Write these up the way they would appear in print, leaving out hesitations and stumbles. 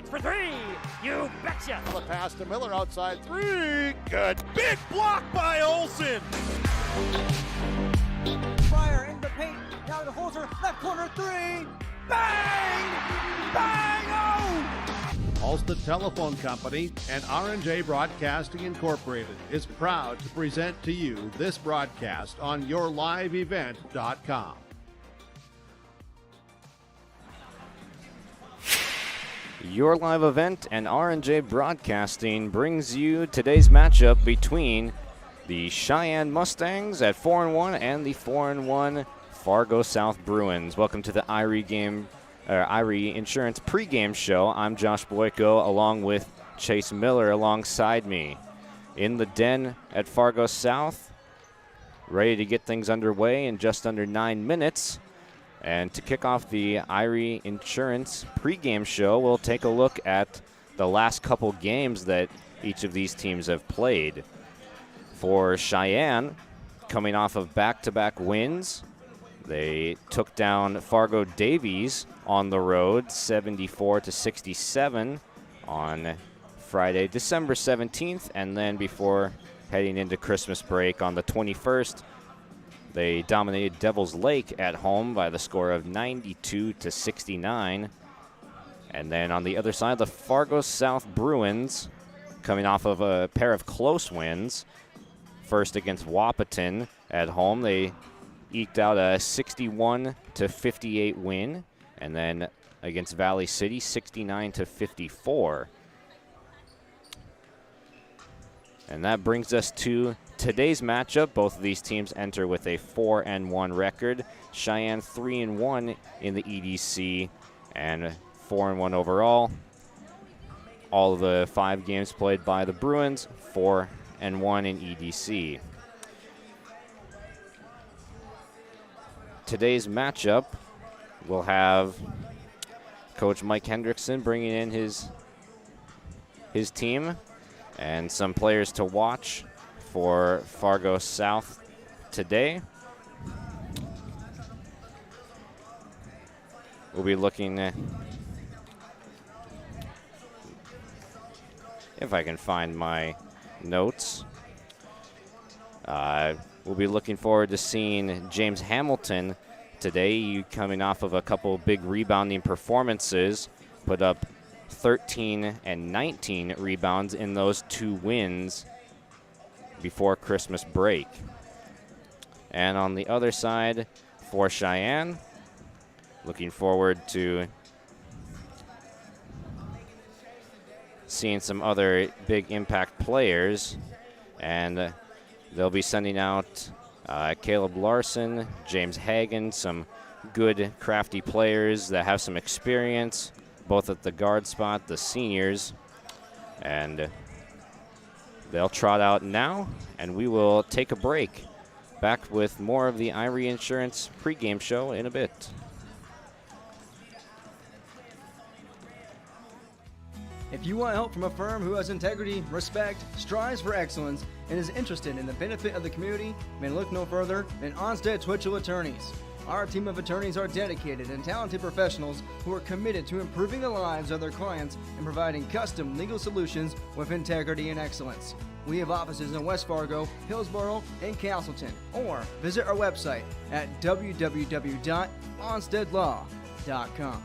It's for three. You betcha. The pass to Miller outside three. Good. Big block by Olsen. Fryer in the paint. Now to Holzer. Left corner three. Bang! Bang! Oh! Ulster Telephone Company and R&J Broadcasting Incorporated is proud to present to you this broadcast on yourliveevent.com. Your Live Event and R&J Broadcasting brings you today's matchup between the Cheyenne Mustangs at 4-1 and the 4-1 Fargo South Bruins. Welcome to the Irie Insurance pregame show. I'm Josh Boyko along with Chase Miller alongside me. In the den at Fargo South, ready to get things underway in just under 9 minutes. And to kick off the Irie Insurance pregame show, we'll take a look at the last couple games that each of these teams have played. For Cheyenne, coming off of back-to-back wins, they took down Fargo Davies on the road, 74-67 on Friday, December 17th, and then before heading into Christmas break on the 21st, they dominated Devil's Lake at home by the score of 92-69. And then on the other side, the Fargo South Bruins, coming off of a pair of close wins. First against Wahpeton at home, they eked out a 61-58 win. And then against Valley City, 69-54. And that brings us to today's matchup. Both of these teams enter with a 4-1 record. Cheyenne 3-1 in the EDC and 4-1 overall. All of the 5 games played by the Bruins, 4-1 in EDC. Today's matchup will have Coach Mike Hendrickson bringing in his team and some players to watch for Fargo South today. We'll be looking if I can find my notes. We'll be looking forward to seeing James Hamilton today, coming off of a couple big rebounding performances, put up 13 and 19 rebounds in those 2 wins before Christmas break. And on the other side for Cheyenne, looking forward to seeing some other big impact players, and they'll be sending out Caleb Larson, James Hagan, some good crafty players that have some experience both at the guard spot, the seniors, and they'll trot out now, and we will take a break. Back with more of the Irie Insurance pregame show in a bit. If you want help from a firm who has integrity, respect, strives for excellence, and is interested in the benefit of the community, then look no further than Onstead Twitchell Attorneys. Our team of attorneys are dedicated and talented professionals who are committed to improving the lives of their clients and providing custom legal solutions with integrity and excellence. We have offices in West Fargo, Hillsborough, and Castleton, or visit our website at www.onsteadlaw.com.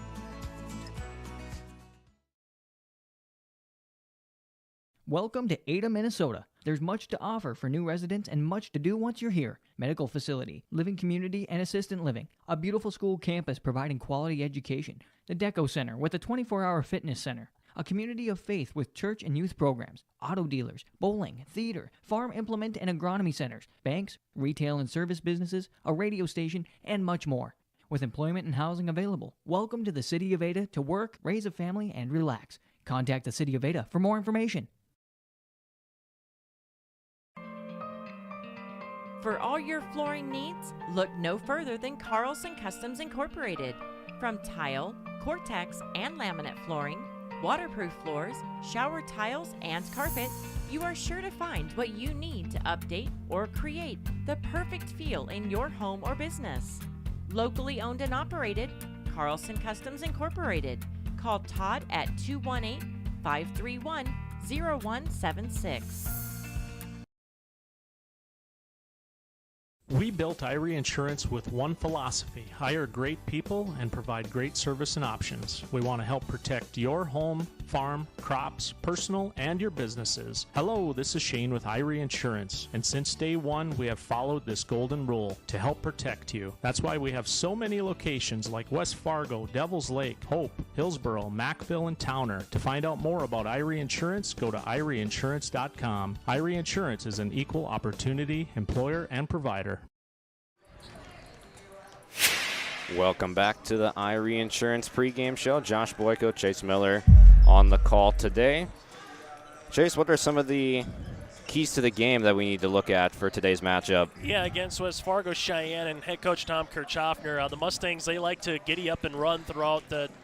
Welcome to Ada, Minnesota. There's much to offer for new residents and much to do once you're here. Medical facility, living community, and assistant living. A beautiful school campus providing quality education. The Deco Center with a 24-hour fitness center. A community of faith with church and youth programs. Auto dealers, bowling, theater, farm implement and agronomy centers. Banks, retail and service businesses, a radio station, and much more. With employment and housing available. Welcome to the City of Ada to work, raise a family, and relax. Contact the City of Ada for more information. For all your flooring needs, look no further than Carlson Customs Incorporated. From tile, Cortex, and laminate flooring, waterproof floors, shower tiles, and carpet, you are sure to find what you need to update or create the perfect feel in your home or business. Locally owned and operated, Carlson Customs Incorporated. Call Todd at 218-531-0176. We built Irie Insurance with one philosophy: hire great people and provide great service and options. We want to help protect your home, farm, crops, personal, and your businesses. Hello, this is Shane with Irie Insurance, and since day one, we have followed this golden rule to help protect you. That's why we have so many locations like West Fargo, Devils Lake, Hope, Hillsboro, Mackville, and Towner. To find out more about Irie Insurance, go to IrieInsurance.com. Irie Insurance is an equal opportunity employer and provider. Welcome back to the Irie Insurance pregame show. Josh Boyko, Chase Miller on the call today. Chase, what are some of the keys to the game that we need to look at for today's matchup? Yeah, against West Fargo Cheyenne and head coach Tom Kirchhoffner, the Mustangs, they like to giddy up and run throughout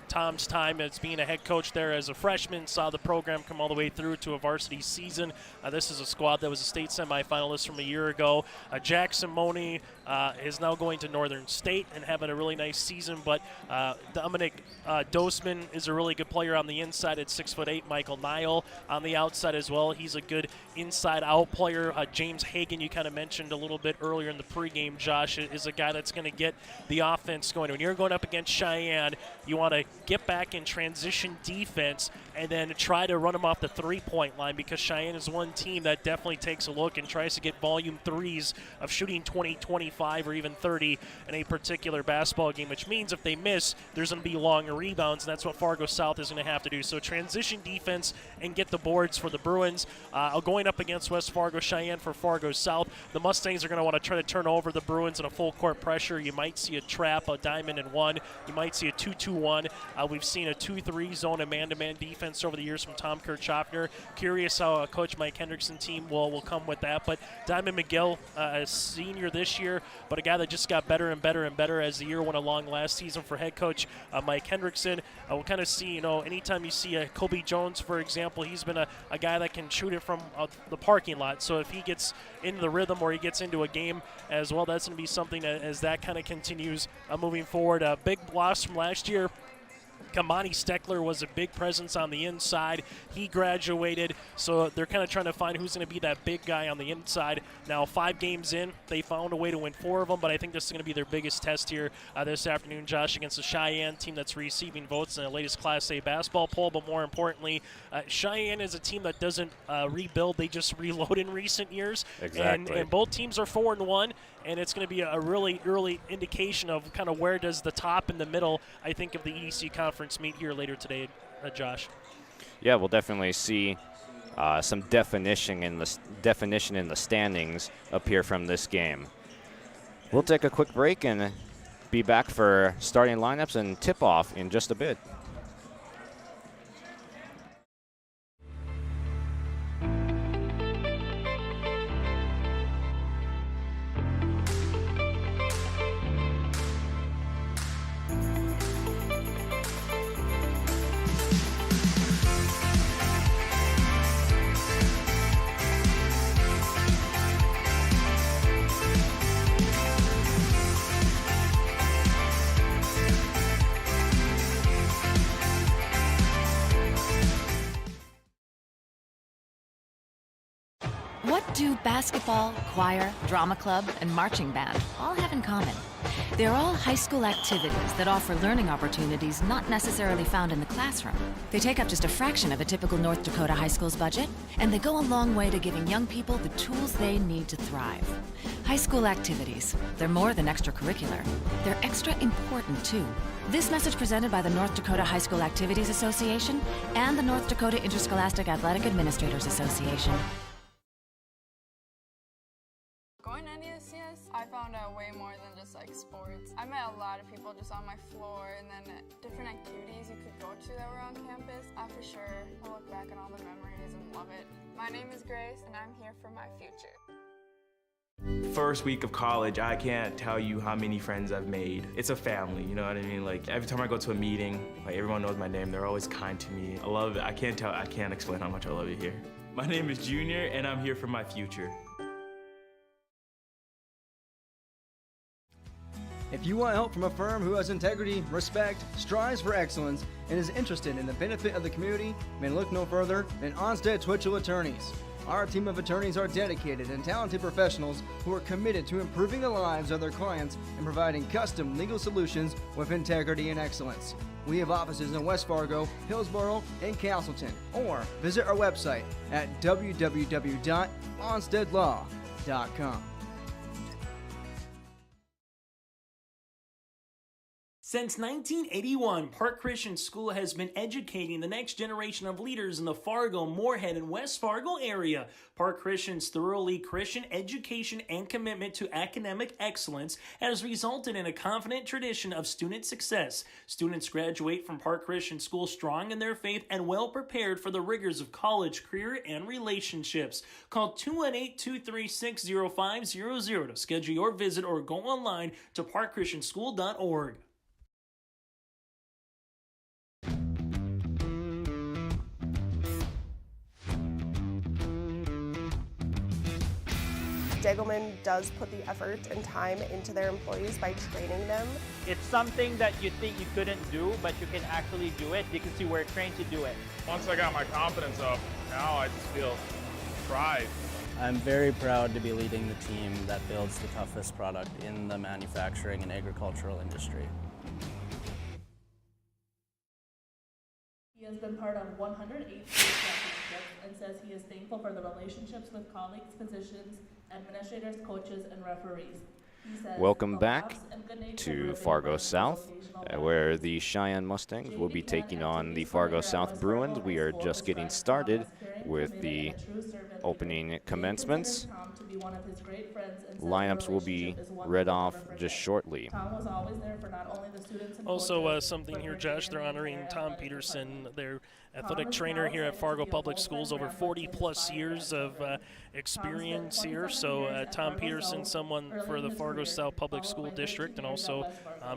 Tom's time as being a head coach there as a freshman, saw the program come all the way through to a varsity season. This is a squad that was a state semifinalist from a year ago. Jackson Money is now going to Northern State and having a really nice season, but Dominic Dosman is a really good player on the inside at 6'8". Michael Nile on the outside as well. He's a good inside-out player. James Hagan, you kind of mentioned a little bit earlier in the pregame, Josh, is a guy that's going to get the offense going. When you're going up against Cheyenne, you want to get back in transition defense and then try to run them off the three-point line, because Cheyenne is one team that definitely takes a look and tries to get volume threes of shooting 20, 25, or even 30 in a particular basketball game, which means if they miss, there's going to be long rebounds, and that's what Fargo South is going to have to do. So transition defense and get the boards for the Bruins. Going up against West Fargo Cheyenne for Fargo South, the Mustangs are going to want to try to turn over the Bruins in a full court pressure. You might see a trap, a diamond and one. You might see a 2-2-1. We've seen a 2-3 zone and man-to-man defense over the years from Tom Kirchhoffner. Curious how Coach Mike Hendrickson team will come with that. But Diamond McGill, a senior this year, but a guy that just got better and better and better as the year went along last season for head coach Mike Hendrickson. We'll kind of see, anytime you see a Kobe Jones, for example, he's been a guy that can shoot it from the parking lot. So if he gets into the rhythm or he gets into a game as well, that's going to be something as that kind of continues moving forward. A big loss from last year. Kamani Steckler was a big presence on the inside. He graduated, so they're kind of trying to find who's going to be that big guy on the inside. Now, 5 games in, they found a way to win 4 of them, but I think this is going to be their biggest test here this afternoon, Josh, against the Cheyenne team that's receiving votes in the latest Class A basketball poll. But more importantly, Cheyenne is a team that doesn't rebuild. They just reload in recent years. Exactly. And both teams are 4-1. And it's going to be a really early indication of kind of where does the top and the middle, I think, of the EDC conference meet here later today, Josh. Yeah, we'll definitely see some definition in the standings appear from this game. We'll take a quick break and be back for starting lineups and tip-off in just a bit. What do basketball, choir, drama club, and marching band all have in common? They're all high school activities that offer learning opportunities not necessarily found in the classroom. They take up just a fraction of a typical North Dakota high school's budget, and they go a long way to giving young people the tools they need to thrive. High school activities, they're more than extracurricular. They're extra important, too. This message presented by the North Dakota High School Activities Association and the North Dakota Interscholastic Athletic Administrators Association. Going to NDSCS, I found out way more than just like sports. I met a lot of people just on my floor, and then different activities you could go to that were on campus. I for sure will look back on all the memories and love it. My name is Grace, and I'm here for my future. First week of college, I can't tell you how many friends I've made. It's a family, you know what I mean? Like every time I go to a meeting, like everyone knows my name. They're always kind to me. I love it. I can't explain how much I love it here. My name is Junior, and I'm here for my future. If you want help from a firm who has integrity, respect, strives for excellence, and is interested in the benefit of the community, then look no further than Onstead Twitchell Attorneys. Our team of attorneys are dedicated and talented professionals who are committed to improving the lives of their clients and providing custom legal solutions with integrity and excellence. We have offices in West Fargo, Hillsborough, and Castleton, or visit our website at www.onsteadlaw.com. Since 1981, Park Christian School has been educating the next generation of leaders in the Fargo, Moorhead, and West Fargo area. Park Christian's thoroughly Christian education and commitment to academic excellence has resulted in a confident tradition of student success. Students graduate from Park Christian School strong in their faith and well prepared for the rigors of college, career, and relationships. Call 218-236-0500 to schedule your visit or go online to parkchristianschool.org. Degelman does put the effort and time into their employees by training them. It's something that you think you couldn't do, but you can actually do it because you were trained to do it. Once I got my confidence up, now I just feel pride. I'm very proud to be leading the team that builds the toughest product in the manufacturing and agricultural industry. He has been part of 108 state championships and says he is thankful for the relationships with colleagues, physicians, administrators, coaches, and referees. Welcome back to Fargo South, where the Cheyenne Mustangs will be taking on the Fargo South Bruins. We are just getting started with the opening commencements. Lineups will be read off just shortly. Also, something here, Josh, they're honoring Tom Peterson, their athletic trainer here at Fargo Public Schools, over 40-plus years of experience here. So Tom Peterson, someone for the Fargo South Public School District, and also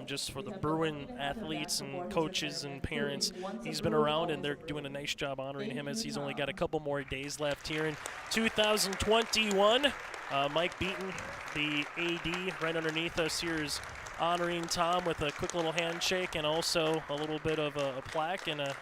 just for the Bruin athletes and coaches and parents. He's been around, and they're doing a nice job honoring him as he's only got a couple more days left here in 2021. Mike Beaton, the AD, right underneath us here, is honoring Tom with a quick little handshake and also a little bit of a plaque and a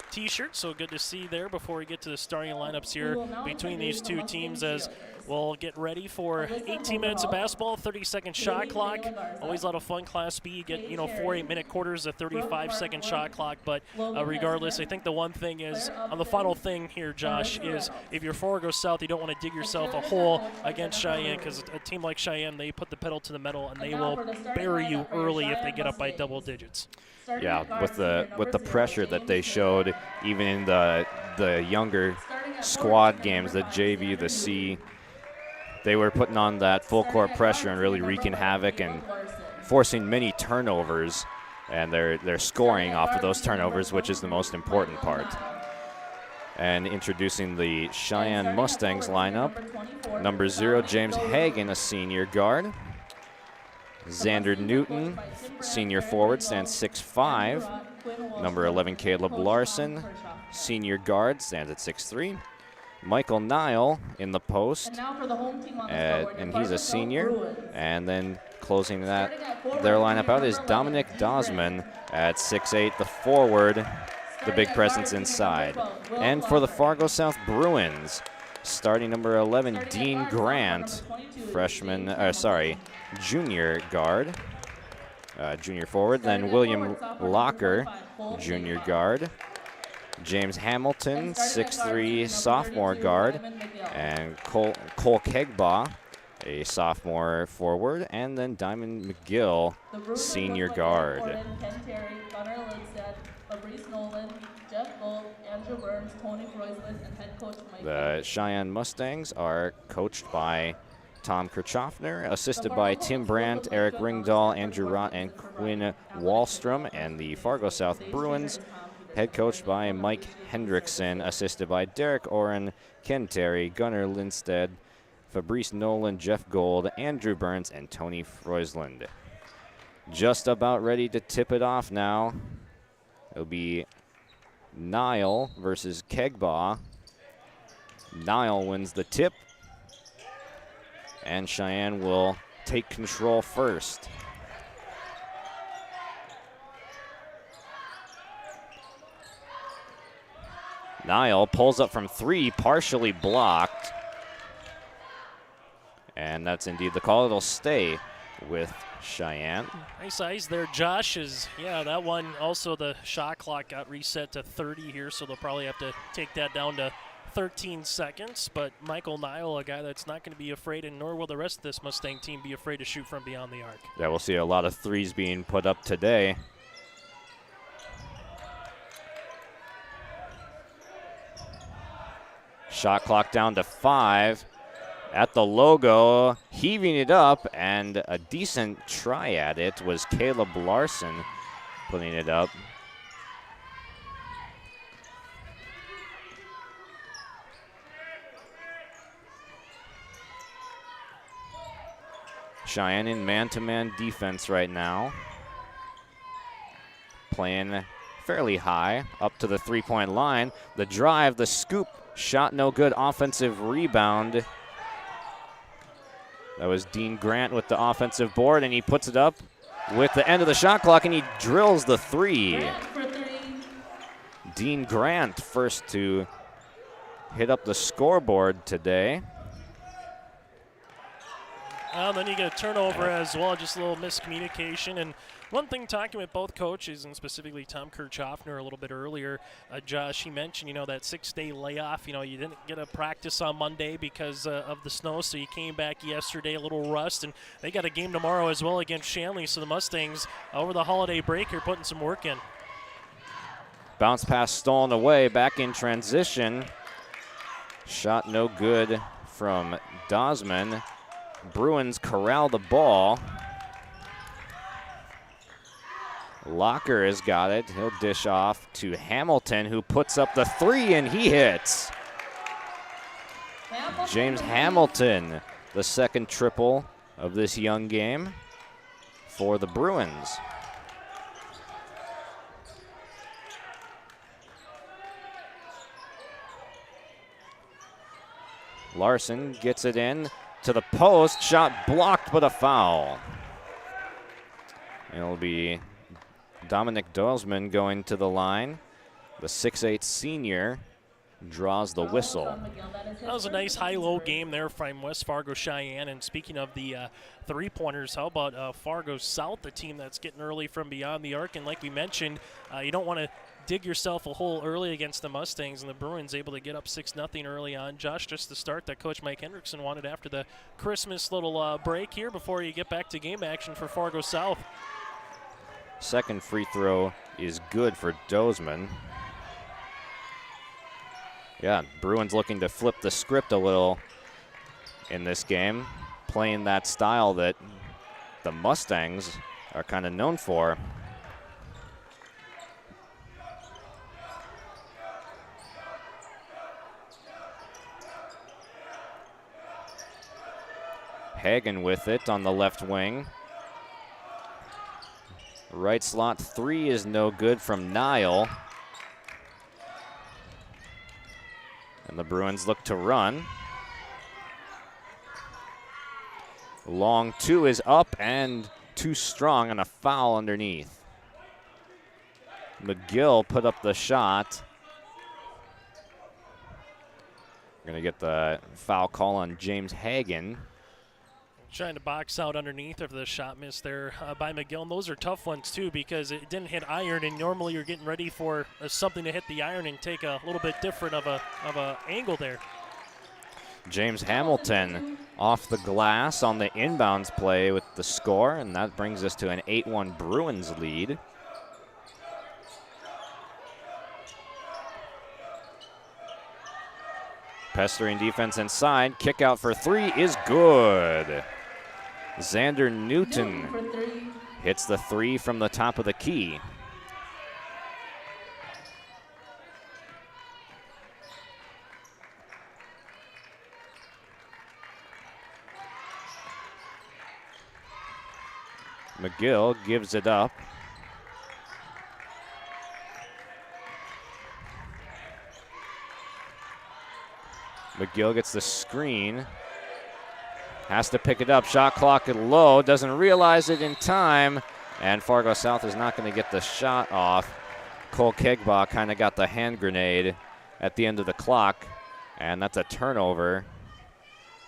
T-shirt. So good to see there before we get to the starting lineups here between these two teams as we'll get ready for 18 minutes of basketball, 30-second shot clock. Always a lot of fun. Class B, you get 4 8-minute quarters, a 35-second shot clock. But regardless, I think the one thing is, on the final thing here, Josh, is if you're Fargo South, you don't want to dig yourself a hole against Cheyenne, because a team like Cheyenne, they put the pedal to the metal and they will bury you early if they get up by double digits. Yeah, with the pressure that they showed, even in the younger squad games, the JV, the C, they were putting on that full court pressure and really wreaking havoc and forcing many turnovers, and they're scoring off of those turnovers, which is the most important part. And introducing the Cheyenne Mustangs lineup, number 0, James Hagan, a senior guard. Xander Newton, senior forward, stands 6'5". Number 11, Caleb Larson, senior guard, stands at 6'3". Michael Nile in the post, and he's a senior. And then closing their lineup out is Dominic Dosman at 6'8", the forward, the big presence inside. And for the Fargo South Bruins, starting number 11, Dean Grant, junior guard, junior forward. Then William Locker, junior guard. James Hamilton, 6'3", sophomore guard. And Cole Kegbaugh, a sophomore forward. And then Diamond McGill, senior guard. The Cheyenne Mustangs are coached by Tom Kirchhoffner, assisted by Tim Brandt, Eric Ringdahl, Andrew Rott, and Quinn Wallstrom. And the Fargo South Bruins, head coached by Mike Hendrickson, assisted by Derek Oren, Ken Terry, Gunnar Lindstedt, Fabrice Nolan, Jeff Gold, Andrew Burns, and Tony Freusland. Just about ready to tip it off now. It'll be Nile versus Kegbaugh. Nile wins the tip, and Cheyenne will take control first. Niall pulls up from 3, partially blocked. And that's indeed the call. It'll stay with Cheyenne. Nice eyes there, Josh. That one also, the shot clock got reset to 30 here, so they'll probably have to take that down to 13 seconds. But Michael Niall, a guy that's not going to be afraid, and nor will the rest of this Mustang team be afraid to shoot from beyond the arc. Yeah, we'll see a lot of threes being put up today. Shot clock down to 5. At the logo, heaving it up, and a decent try at it was Caleb Larson putting it up. Cheyenne in man-to-man defense right now. Playing fairly high, up to the three-point line. The drive, the scoop, shot no good, offensive rebound. That was Dean Grant with the offensive board, and he puts it up with the end of the shot clock, and he drills the 3. Dean Grant first to hit up the scoreboard today. Well, then you get a turnover as well, just a little miscommunication. And one thing, talking with both coaches, and specifically Tom Kirchhoffner a little bit earlier, Josh, he mentioned, that 6-day layoff. You didn't get a practice on Monday because of the snow, so you came back yesterday, a little rust, and they got a game tomorrow as well against Shanley. So the Mustangs, over the holiday break, are putting some work in. Bounce pass stolen away, back in transition. Shot no good from Dosman. Bruins corral the ball. Locker has got it. He'll dish off to Hamilton, who puts up the 3, and he hits. James Hamilton, the second triple of this young game for the Bruins. Larson gets it in to the post. Shot blocked, but a foul. It'll be Dominic Dosman going to the line. The 6'8" senior draws the whistle. That was a nice high-low game there from West Fargo Cheyenne. And speaking of the three-pointers, how about Fargo South, the team that's getting early from beyond the arc? And like we mentioned, you don't want to dig yourself a hole early against the Mustangs, and the Bruins able to get up 6-0 early on. Josh, just the start that Coach Mike Hendrickson wanted after the Christmas little break here before you get back to game action for Fargo South. Second free throw is good for Dosman. Yeah, Bruins looking to flip the script a little in this game, playing that style that the Mustangs are kind of known for. Hagen with it on the left wing. Right slot 3 is no good from Niall. And the Bruins look to run. Long 2 is up and too strong, and a foul underneath. McGill put up the shot. We're going to get the foul call on James Hagen. Trying to box out underneath of the shot miss there by McGill. And those are tough ones, too, because it didn't hit iron, and normally you're getting ready for something to hit the iron and take a little bit different of a angle there. James Hamilton off the glass on the inbounds play with the score, and that brings us to an 8-1 Bruins lead. Pestering defense inside. Kick out for 3 is good. Xander Newton hits the 3 from the top of the key. McGill gives it up. McGill gets the screen. Has to pick it up. Shot clock at low. Doesn't realize it in time. And Fargo South is not going to get the shot off. Cole Kegbaugh kind of got the hand grenade at the end of the clock, and that's a turnover.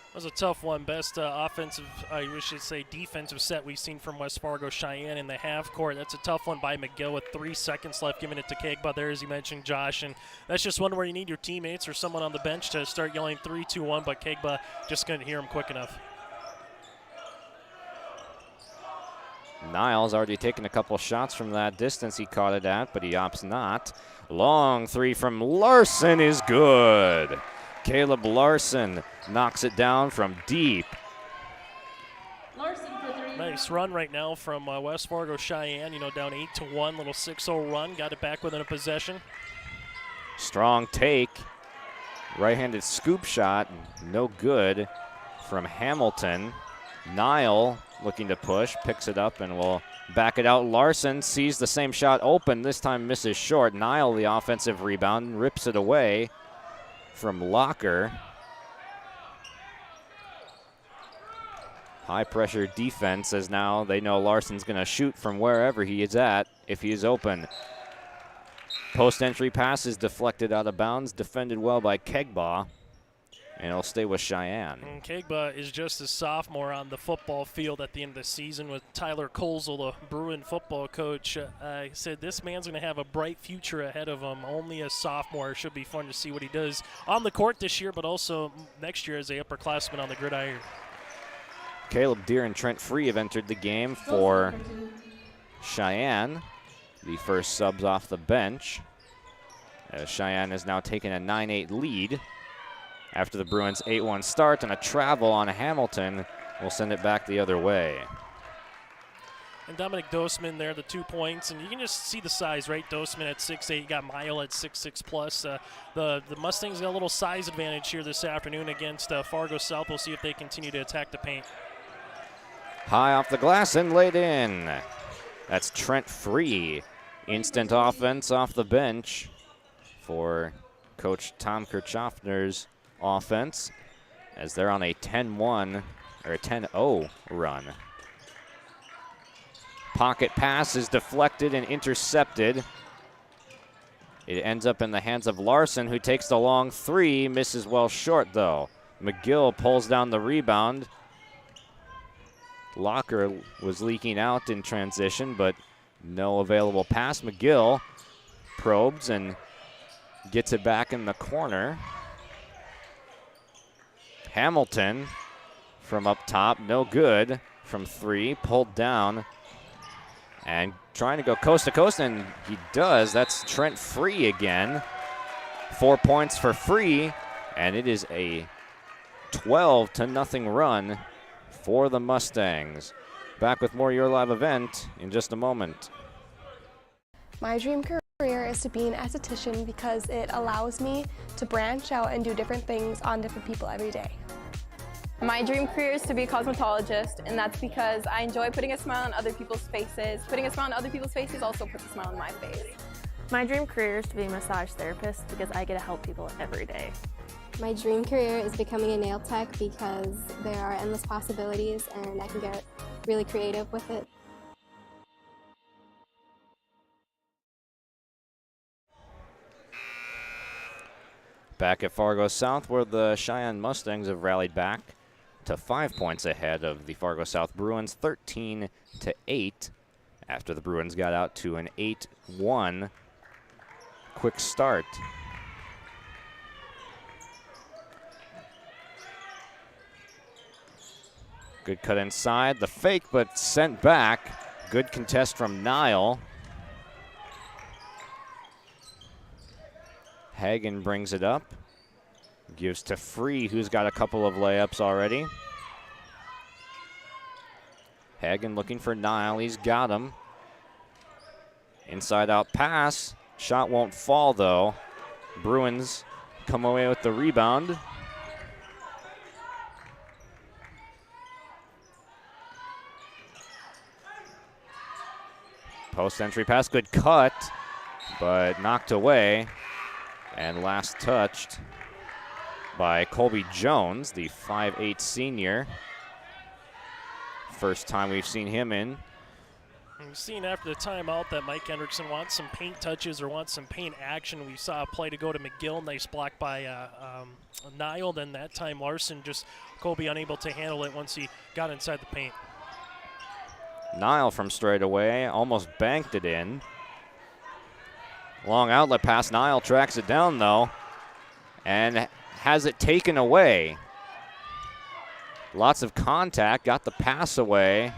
That was a tough one. Best offensive, I should say defensive set we've seen from West Fargo Cheyenne in the half court. That's a tough one by McGill with 3 seconds left, giving it to Kegba there, as you mentioned, Josh. And that's just one where you need your teammates or someone on the bench to start yelling 3, 2, 1, but Kegba just couldn't hear him quick enough. Niles already taken a couple shots from that distance he caught it at, but he opts not. Long 3 from Larson is good. Caleb Larson knocks it down from deep. Larson for 3. Nice run right now from West Fargo Cheyenne, down 8-1, little 6-0 run, got it back within a possession. Strong take. Right-handed scoop shot, no good from Hamilton. Nile looking to push, picks it up and will back it out. Larson sees the same shot open, this time misses short. Nile, the offensive rebound, rips it away from Locker. High pressure defense, as now they know Larson's going to shoot from wherever he is at if he is open. Post entry pass is deflected out of bounds, defended well by Kegba, and it'll stay with Cheyenne. And Kegba is just a sophomore on the football field at the end of the season with Tyler Colzel, the Bruin football coach. Said this man's going to have a bright future ahead of him. Only a sophomore. Should be fun to see what he does on the court this year, but also next year as a upperclassman on the gridiron. Caleb Deere and Trent Free have entered the game for Cheyenne, the first subs off the bench. Cheyenne has now taken a 9-8 lead after the Bruins' 8-1 start, and a travel on Hamilton will send it back the other way. And Dominic Dosman there, the 2 points, and you can just see the size, right? Dosman at 6'8", you got Mile at 6'6 plus. The Mustangs got a little size advantage here this afternoon against Fargo South. We'll see if they continue to attack the paint. High off the glass and laid in. That's Trent Free. Instant offense off the bench for Coach Tom Kirchhoffner's offense, as they're on a 10-1 or a 10-0 run. Pocket pass is deflected and intercepted. It ends up in the hands of Larson, who takes the long 3, misses well short though. McGill pulls down the rebound. Locker was leaking out in transition, but no available pass. McGill probes and gets it back in the corner. Hamilton from up top, no good from 3, pulled down and trying to go coast to coast, and he does. That's Trent Free again. 4 points for Free, and it is a 12-0 run for the Mustangs. Back with more Your Live event in just a moment. My dream career is to be an esthetician because it allows me to branch out and do different things on different people every day. My dream career is to be a cosmetologist, and that's because I enjoy putting a smile on other people's faces. Putting a smile on other people's faces also puts a smile on my face. My dream career is to be a massage therapist because I get to help people every day. My dream career is becoming a nail tech because there are endless possibilities and I can get really creative with it. Back at Fargo South, where the Cheyenne Mustangs have rallied back to 5 points ahead of the Fargo South Bruins, 13-8, after the Bruins got out to an 8-1 quick start. Good cut inside, the fake, but sent back. Good contest from Nile. Hagen brings it up. Gives to Free, who's got a couple of layups already. Hagen looking for Nile. He's got him. Inside out pass. Shot won't fall, though. Bruins come away with the rebound. Post entry pass, good cut, but knocked away. And last touched by Colby Jones, the 5'8" senior. First time we've seen him in We've seen after the timeout that Mike Hendrickson wants some paint touches or wants some paint action. We saw a play to go to McGill. Nice block by Niall. Then that time Larson Colby unable to handle it once he got inside the paint. Niall from straight away almost banked it in. Long outlet pass. Niall tracks it down though and has it taken away. Lots of contact. Got the pass away.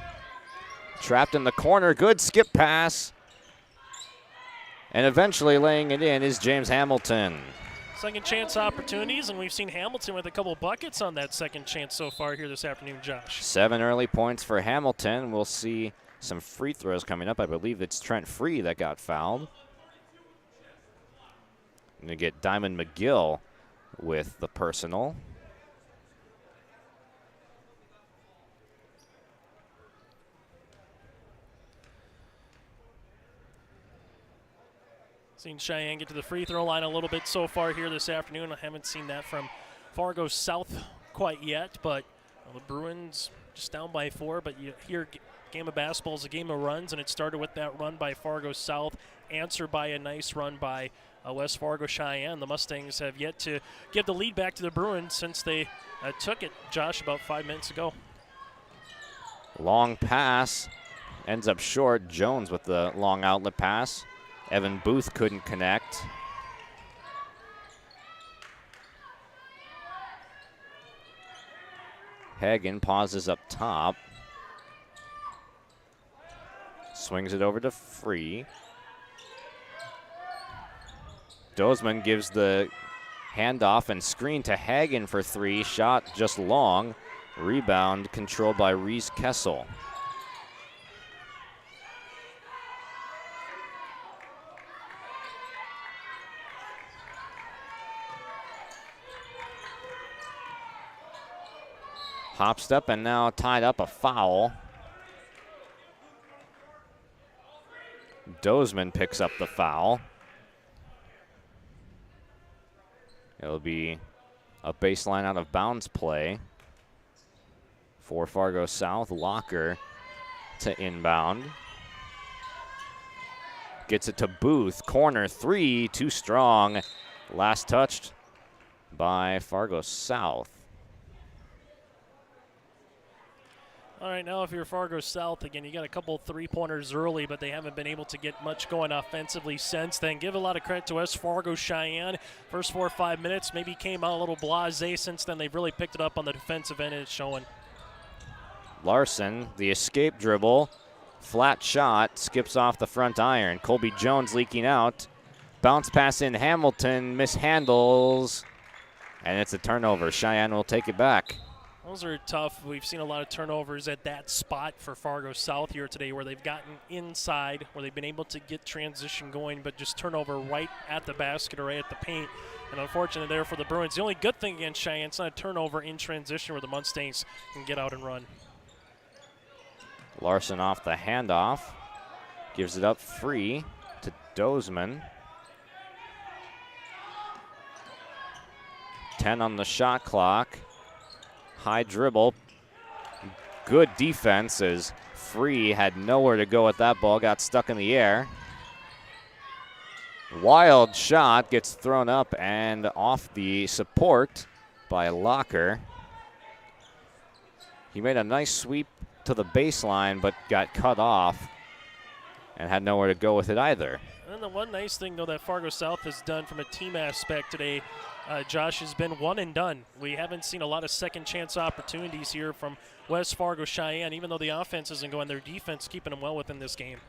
Trapped in the corner, good skip pass. And eventually laying it in is James Hamilton. Second chance opportunities, and we've seen Hamilton with a couple buckets on that second chance so far here this afternoon, Josh. 7 early points for Hamilton. We'll see some free throws coming up. I believe it's Trent Free that got fouled. Going to get Diamond McGill with the personal. Seen Cheyenne get to the free throw line a little bit so far here this afternoon. I haven't seen that from Fargo South quite yet, but the Bruins just down by 4. But you hear game of basketball is a game of runs, and it started with that run by Fargo South, answered by a nice run by West Fargo Cheyenne. The Mustangs have yet to give the lead back to the Bruins since they took it, Josh, about 5 minutes ago. Long pass ends up short. Jones with the long outlet pass. Evan Booth couldn't connect. Hagen pauses up top. Swings it over to Free. Dozman gives the handoff and screen to Hagen for 3. Shot just long. Rebound controlled by Reese Kessel. Hop step and now tied up, a foul. Dozman picks up the foul. It'll be a baseline out of bounds play for Fargo South. Locker to inbound. Gets it to Booth. Corner 3, too strong. Last touched by Fargo South. All right, now if you're Fargo South, again, you got a couple three-pointers early, but they haven't been able to get much going offensively since then. Give a lot of credit to West Fargo Cheyenne. First 4 or 5 minutes maybe came out a little blasé. Since then, they've really picked it up on the defensive end, and it's showing. Larson, the escape dribble, flat shot, skips off the front iron. Colby Jones leaking out. Bounce pass in, Hamilton mishandles, and it's a turnover. Cheyenne will take it back. Those are tough. We've seen a lot of turnovers at that spot for Fargo South here today where they've gotten inside, where they've been able to get transition going, but just turnover right at the basket or right at the paint. And unfortunately there for the Bruins. The only good thing against Cheyenne, it's not a turnover in transition where the Mustangs can get out and run. Larson off the handoff. Gives it up Free to Dozman. 10 on the shot clock. High dribble. Good defense as Free had nowhere to go with that ball. Got stuck in the air. Wild shot gets thrown up and off the support by Locker. He made a nice sweep to the baseline but got cut off and had nowhere to go with it either. And the one nice thing, though, that Fargo South has done from a team aspect today, Josh, has been one and done. We haven't seen a lot of second chance opportunities here from West Fargo Cheyenne, even though the offense isn't going, their defense keeping them well within this game.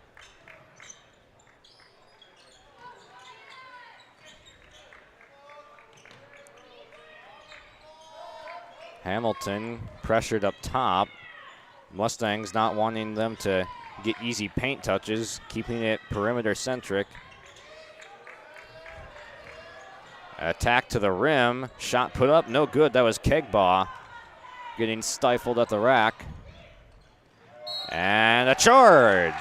Hamilton pressured up top. Mustangs not wanting them to get easy paint touches, keeping it perimeter centric. Attack to the rim, shot put up, no good. That was Kegbaugh getting stifled at the rack. And a charge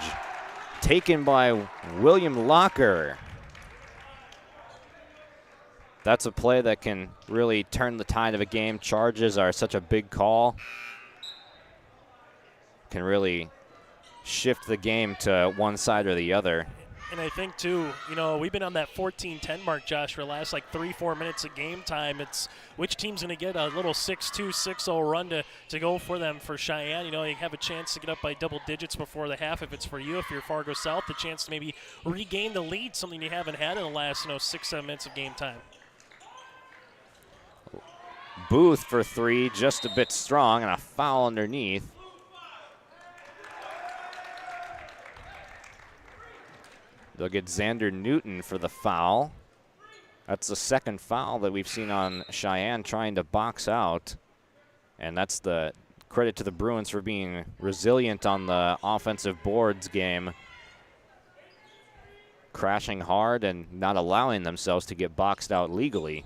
taken by William Locker. That's a play that can really turn the tide of a game. Charges are such a big call. Can really shift the game to one side or the other. And I think, too, we've been on that 14-10 mark, Josh, for the last 3-4 minutes of game time. It's which team's going to get a little 6-2, 6-0 run to go for them for Cheyenne. You have a chance to get up by double digits before the half if it's for you. If you're Fargo South, the chance to maybe regain the lead, something you haven't had in the last 6-7 minutes of game time. Booth for 3, just a bit strong, and a foul underneath. They'll get Xander Newton for the foul. That's the second foul that we've seen on Cheyenne trying to box out. And that's the credit to the Bruins for being resilient on the offensive boards game. Crashing hard and not allowing themselves to get boxed out legally.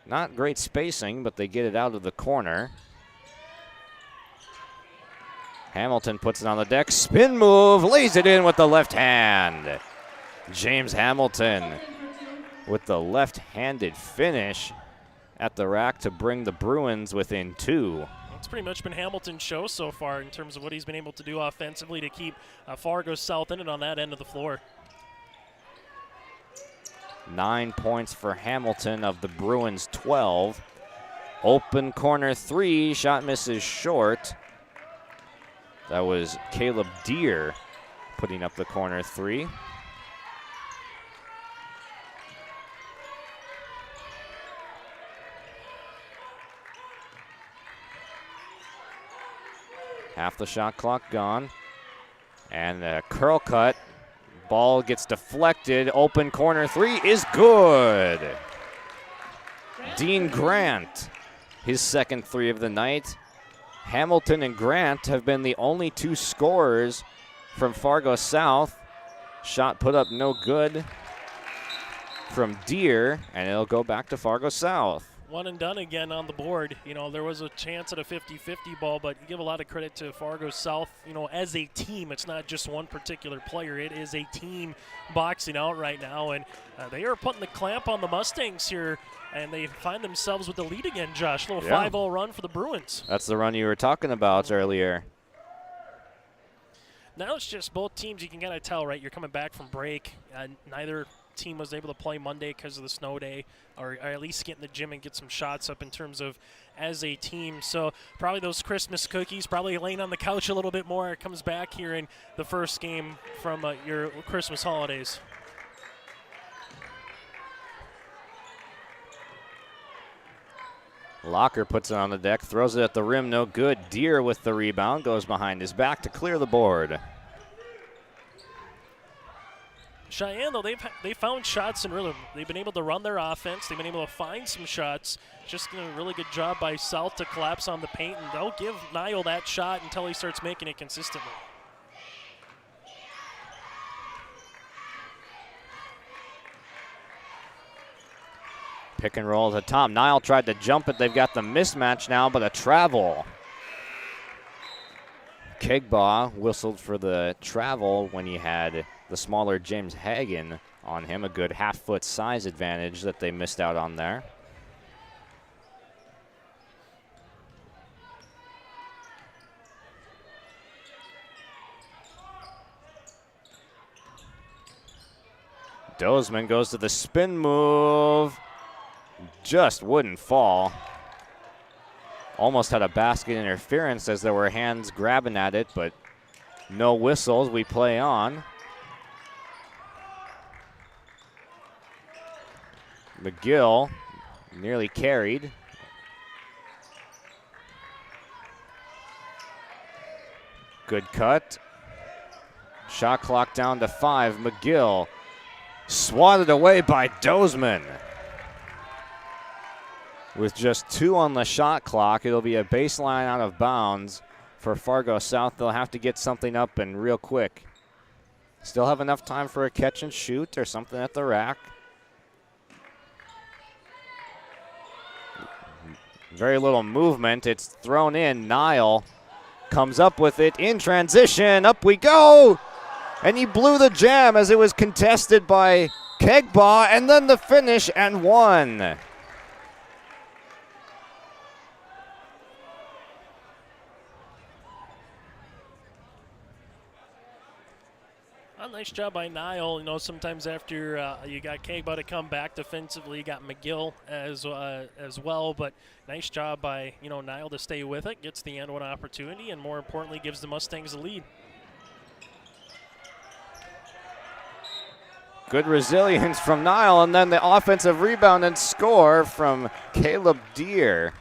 Not great spacing, but they get it out of the corner. Hamilton puts it on the deck. Spin move, lays it in with the left hand. James Hamilton with the left-handed finish at the rack to bring the Bruins within 2. It's pretty much been Hamilton's show so far in terms of what he's been able to do offensively to keep Fargo South in it on that end of the floor. 9 points for Hamilton of the Bruins' 12. Open corner 3, shot misses short. That was Caleb Deere putting up the corner 3. Half the shot clock gone. And a curl cut. Ball gets deflected. Open corner 3 is good. Dean Grant, his second 3 of the night. Hamilton and Grant have been the only 2 scorers from Fargo South. Shot put up no good from Deere, and it'll go back to Fargo South. One and done again on the board. There was a chance at a 50-50 ball, but you give a lot of credit to Fargo South, as a team. It's not just one particular player. It is a team boxing out right now, and they are putting the clamp on the Mustangs here, and they find themselves with the lead again, Josh. A little 5-0 run for the Bruins. That's the run you were talking about earlier. Now it's just both teams, you can kind of tell, right? You're coming back from break. Neither team was able to play Monday because of the snow day, or at least get in the gym and get some shots up in terms of as a team. So probably those Christmas cookies, probably laying on the couch a little bit more. It comes back here in the first game from your Christmas holidays. Locker puts it on the deck, throws it at the rim, no good. Deere with the rebound, goes behind his back to clear the board. Cheyenne, though, they found shots and really they've been able to run their offense. They've been able to find some shots. Just a really good job by South to collapse on the paint, and they'll give Niall that shot until he starts making it consistently. Pick and roll to Tom. Niall tried to jump it. They've got the mismatch now, but a travel. Kegbaugh whistled for the travel when he had the smaller James Hagan on him. A good half-foot size advantage that they missed out on there. Dozeman goes to the spin move. Just wouldn't fall. Almost had a basket interference as there were hands grabbing at it, but no whistles. We play on. McGill nearly carried. Good cut. Shot clock down to 5. McGill swatted away by Dozeman. With just 2 on the shot clock, it'll be a baseline out of bounds for Fargo South. They'll have to get something up and real quick. Still have enough time for a catch and shoot or something at the rack. Very little movement. It's thrown in. Niall comes up with it in transition. Up we go. And he blew the jam as it was contested by Kegbaugh, and then the finish and one. nice job by Niall. You know, sometimes after you got Kagba to come back defensively, you got McGill as well. But nice job by, you know, Niall to stay with it, gets the end one opportunity, and more importantly, gives the Mustangs the lead. Good resilience from Niall, and then the offensive rebound and score from Caleb Deere.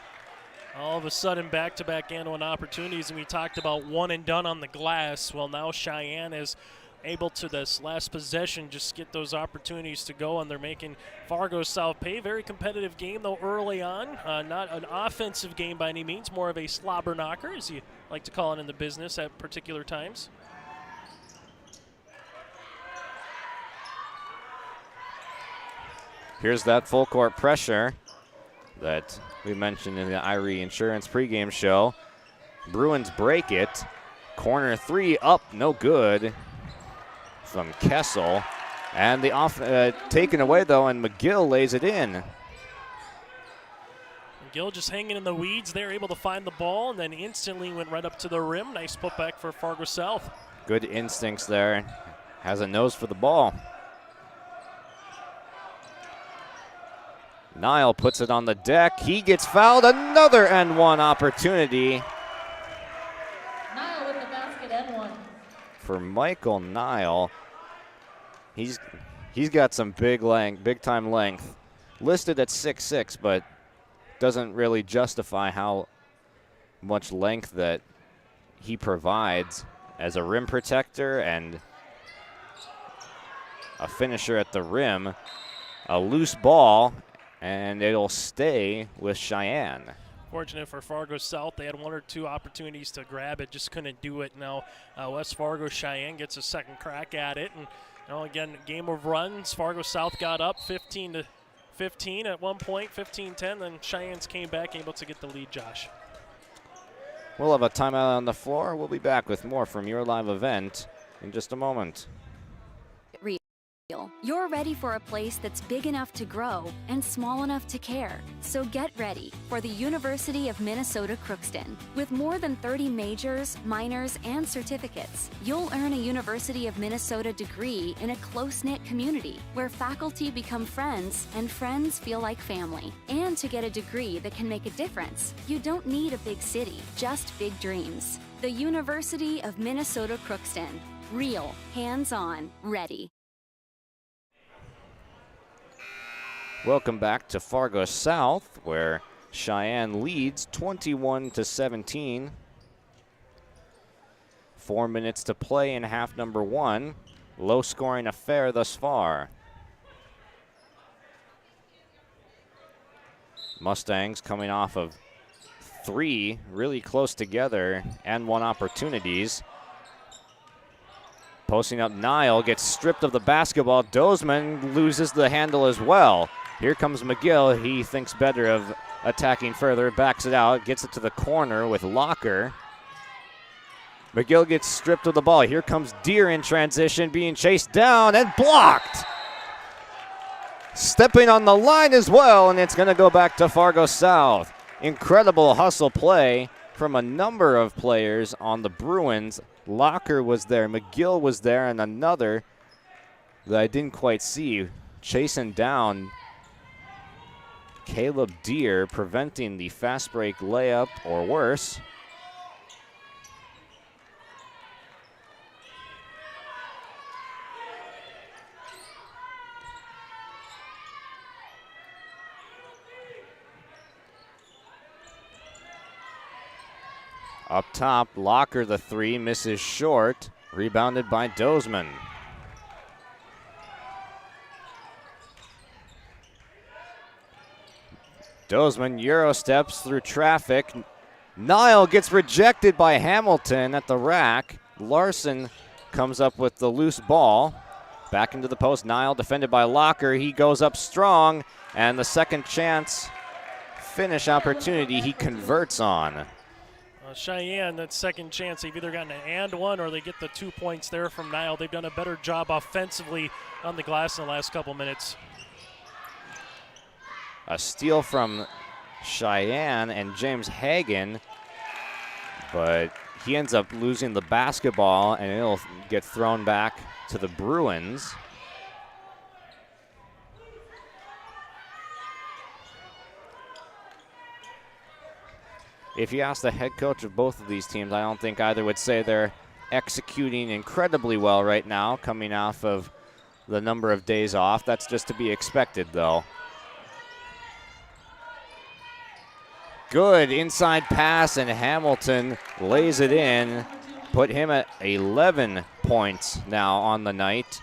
All of a sudden, back-to-back and one opportunities, and we talked about one and done on the glass. Well, now Cheyenne is able to, this last possession, just get those opportunities to go, and they're making Fargo South pay. Very competitive game, though, early on. Not an offensive game by any means, more of a slobber knocker, as you like to call it in the business at particular times. Here's that full court pressure that we mentioned in the Irie Insurance pregame show. Bruins break it. Corner three up, no good from Kessel. And the taken away, though, and McGill lays it in. McGill just hanging in the weeds there, able to find the ball, and then instantly went right up to the rim. Nice putback for Fargo South. Good instincts there. Has a nose for the ball. Niall puts it on the deck. He gets fouled. Another N1 opportunity. Niall with the basket, N1. For Michael Niall. He's got some big time length. Listed at 6'6", but doesn't really justify how much length that he provides as a rim protector and a finisher at the rim. A loose ball, and it'll stay with Cheyenne. Fortunate for Fargo South, they had one or two opportunities to grab it, just couldn't do it. Now West Fargo Cheyenne gets a second crack at it, and you know, again, game of runs. Fargo South got up 15-15 at one point, 15-10. Then Cheyenne's came back, able to get the lead. Josh. We'll have a timeout on the floor. We'll be back with more from your live event in just a moment. You're ready for a place that's big enough to grow and small enough to care. So get ready for the University of Minnesota Crookston. With more than 30 majors, minors, and certificates, you'll earn a University of Minnesota degree in a close-knit community where faculty become friends and friends feel like family. And to get a degree that can make a difference, you don't need a big city, just big dreams. The University of Minnesota Crookston. Real, hands-on, ready. Welcome back to Fargo South, where Cheyenne leads 21-17. 4 minutes to play in half number one. Low-scoring affair thus far. Mustangs coming off of three really close together and one opportunities. Posting up Niall, gets stripped of the basketball. Dozeman loses the handle as well. Here comes McGill. He thinks better of attacking further, backs it out, gets it to the corner with Locker. McGill gets stripped of the ball. Here comes Deere in transition, being chased down and blocked. Stepping on the line as well, and it's going to go back to Fargo South. Incredible hustle play from a number of players on the Bruins. Locker was there, McGill was there, and another that I didn't quite see, chasing down Caleb Deere, preventing the fast break layup or worse. Up top, Locker the three, misses short, rebounded by Dozeman. Dozeman Euro steps through traffic. Niall gets rejected by Hamilton at the rack. Larson comes up with the loose ball. Back into the post, Niall defended by Locker. He goes up strong, and the second chance finish opportunity he converts on. Cheyenne, that second chance, they've either gotten an and one or they get the 2 points there from Niall. They've done a better job offensively on the glass in the last couple minutes. A steal from Cheyenne and James Hagan, but he ends up losing the basketball, and it'll get thrown back to the Bruins. If you ask the head coach of both of these teams, I don't think either would say they're executing incredibly well right now, coming off of the number of days off. That's just to be expected, though. Good inside pass, and Hamilton lays it in. Put him at 11 points now on the night.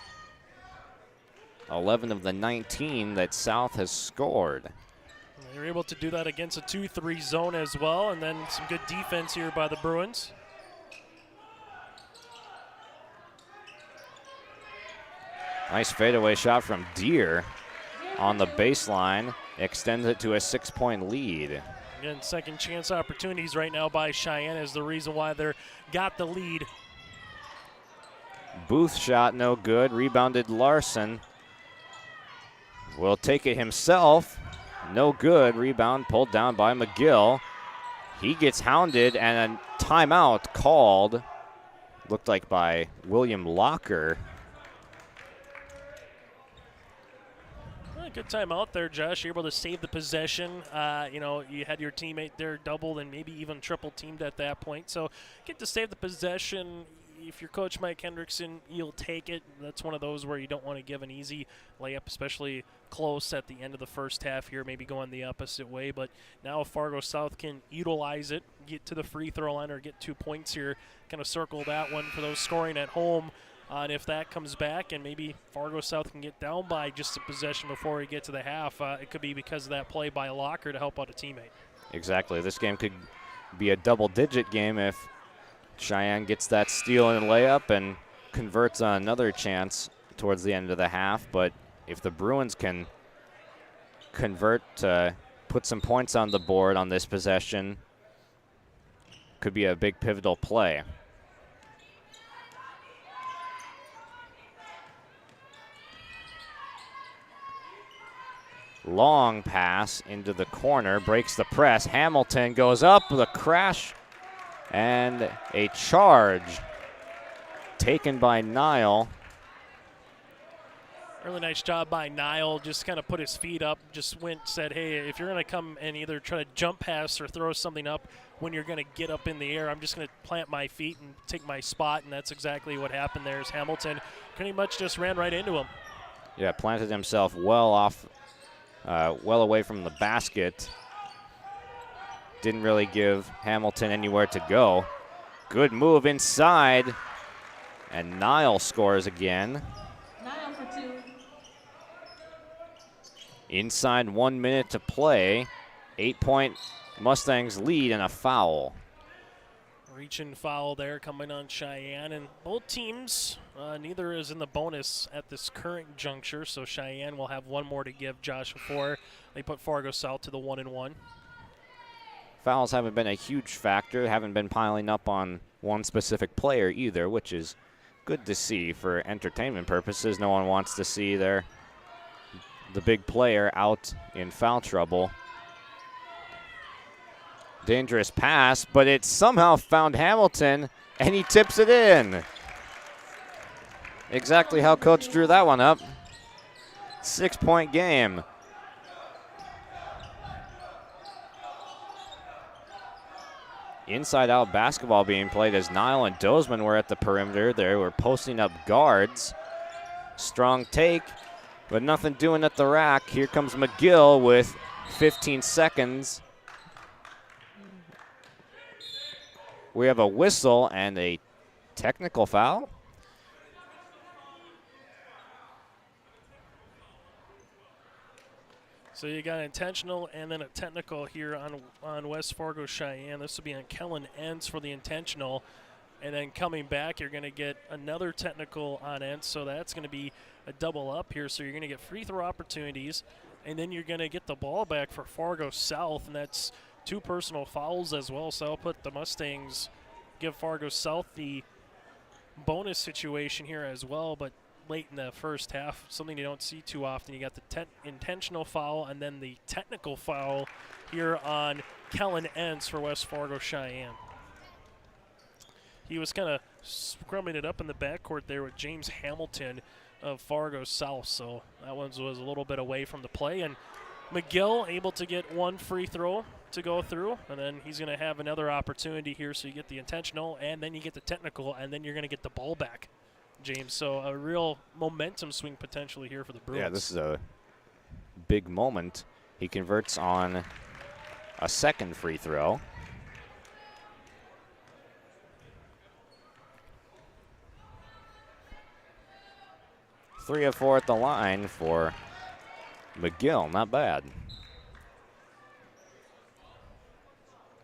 11 of the 19 that South has scored. They were able to do that against a 2-3 zone as well, and then some good defense here by the Bruins. Nice fadeaway shot from Deere on the baseline. Extends it to a 6-point lead. Again, second chance opportunities right now by Cheyenne is the reason why they're got the lead. Booth shot no good. Rebounded Larson. Will take it himself. No good. Rebound pulled down by McGill. He gets hounded, and a timeout called. Looked like by William Locker. Good time out there, Josh. You're able to save the possession. You had your teammate there doubled and maybe even triple teamed at that point. So get to save the possession. If you're Coach Mike Hendrickson, you'll take it. That's one of those where you don't want to give an easy layup, especially close at the end of the first half here, maybe going the opposite way. But now if Fargo South can utilize it, get to the free throw line or get 2 points here, kind of circle that one for those scoring at home. And if that comes back and maybe Fargo South can get down by just a possession before we get to the half, it could be because of that play by Locker to help out a teammate. Exactly. This game could be a double-digit game if Cheyenne gets that steal and layup and converts on another chance towards the end of the half. But if the Bruins can convert to put some points on the board on this possession, could be a big pivotal play. Long pass into the corner, breaks the press. Hamilton goes up with a crash and a charge taken by Nile. Really nice job by Nile. Just kind of put his feet up, just said, hey, if you're going to come and either try to jump pass or throw something up when you're going to get up in the air, I'm just going to plant my feet and take my spot, and that's exactly what happened there as Hamilton pretty much just ran right into him. Yeah, planted himself well away from the basket. Didn't really give Hamilton anywhere to go. Good move inside, and Nile scores again. Nile for 2. Inside 1 minute to play. 8-point Mustangs lead and a foul. Reaching foul there coming on Cheyenne, and both teams, neither is in the bonus at this current juncture, so Cheyenne will have one more to give Josh before they put Fargo South to the 1-1. Fouls haven't been a huge factor, haven't been piling up on one specific player either, which is good to see for entertainment purposes. No one wants to see the big player out in foul trouble. Dangerous pass, but it somehow found Hamilton, and he tips it in. Exactly how Coach drew that one up. 6-point game. Inside-out basketball being played as Nile and Dozeman were at the perimeter. They were posting up guards. Strong take, but nothing doing at the rack. Here comes McGill with 15 seconds. We have a whistle and a technical foul. So you got intentional and then a technical here on West Fargo Cheyenne. This will be on Kellen Entz for the intentional. And then coming back, you're going to get another technical on Entz. So that's going to be a double up here. So you're going to get free throw opportunities. And then you're going to get the ball back for Fargo South. And that's 2 personal fouls as well. So I'll put the Mustangs, give Fargo South the bonus situation here as well. But late in the first half, something you don't see too often. You got the intentional foul and then the technical foul here on Kellen Entz for West Fargo Cheyenne. he was kind of scrumming it up in the backcourt there with James Hamilton of Fargo South. So that one was a little bit away from the play. And McGill able to get one free throw to go through, and then he's going to have another opportunity here. So you get the intentional, and then you get the technical, and then you're going to get the ball back, James. So a real momentum swing potentially here for the Bruins. Yeah, this is a big moment. He converts on a second free throw. Three of four at the line for McGill, not bad.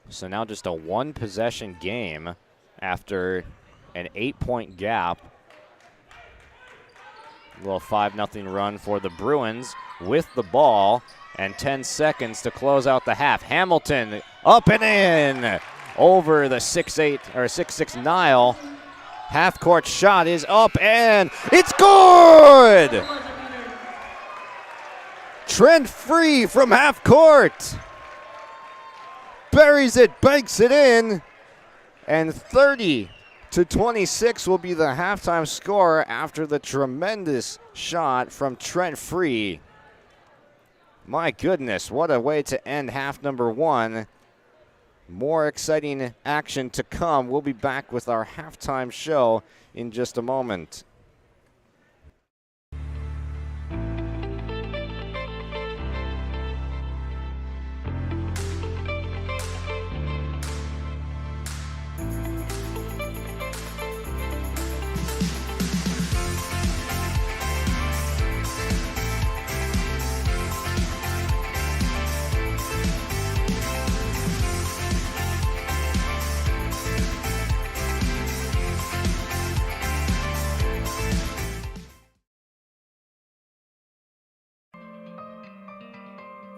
So now just a one-possession game after an 8-point gap. A little 5-0 run for the Bruins with the ball and 10 seconds to close out the half. Hamilton up and in over the 6'8" or 6'6" Nile. Half-court shot is up and it's good! Trent Free from half court. Buries it, banks it in, and 30-26 will be the halftime score after the tremendous shot from Trent Free. My goodness, what a way to end half number one. More exciting action to come. We'll be back with our halftime show in just a moment.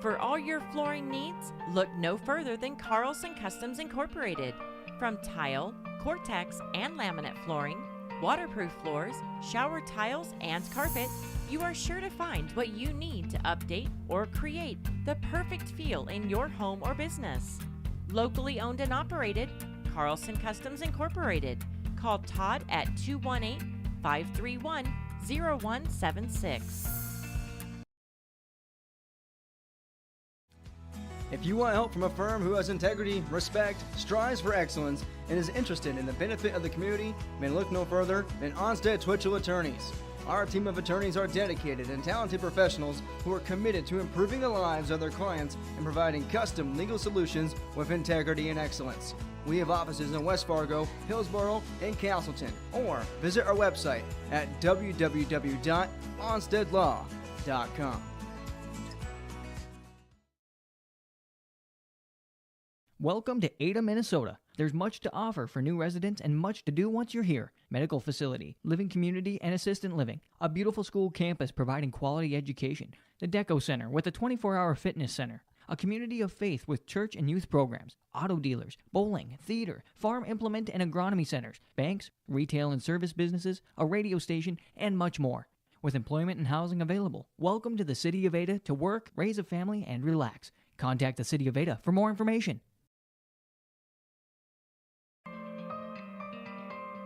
For all your flooring needs, look no further than Carlson Customs Incorporated. From tile, Cortex, and laminate flooring, waterproof floors, shower tiles, and carpet, you are sure to find what you need to update or create the perfect feel in your home or business. Locally owned and operated, Carlson Customs Incorporated. Call Todd at 218-531-0176. If you want help from a firm who has integrity, respect, strives for excellence, and is interested in the benefit of the community, then look no further than Onstead Twitchell Attorneys. Our team of attorneys are dedicated and talented professionals who are committed to improving the lives of their clients and providing custom legal solutions with integrity and excellence. We have offices in West Fargo, Hillsborough, and Castleton, or visit our website at www.onsteadlaw.com. Welcome to Ada, Minnesota. There's much to offer for new residents and much to do once you're here. Medical facility, living community, and assistant living. A beautiful school campus providing quality education. The Deco Center with a 24-hour fitness center. A community of faith with church and youth programs. Auto dealers, bowling, theater, farm implement and agronomy centers. Banks, retail and service businesses, a radio station, and much more. With employment and housing available. Welcome to the City of Ada to work, raise a family, and relax. Contact the City of Ada for more information.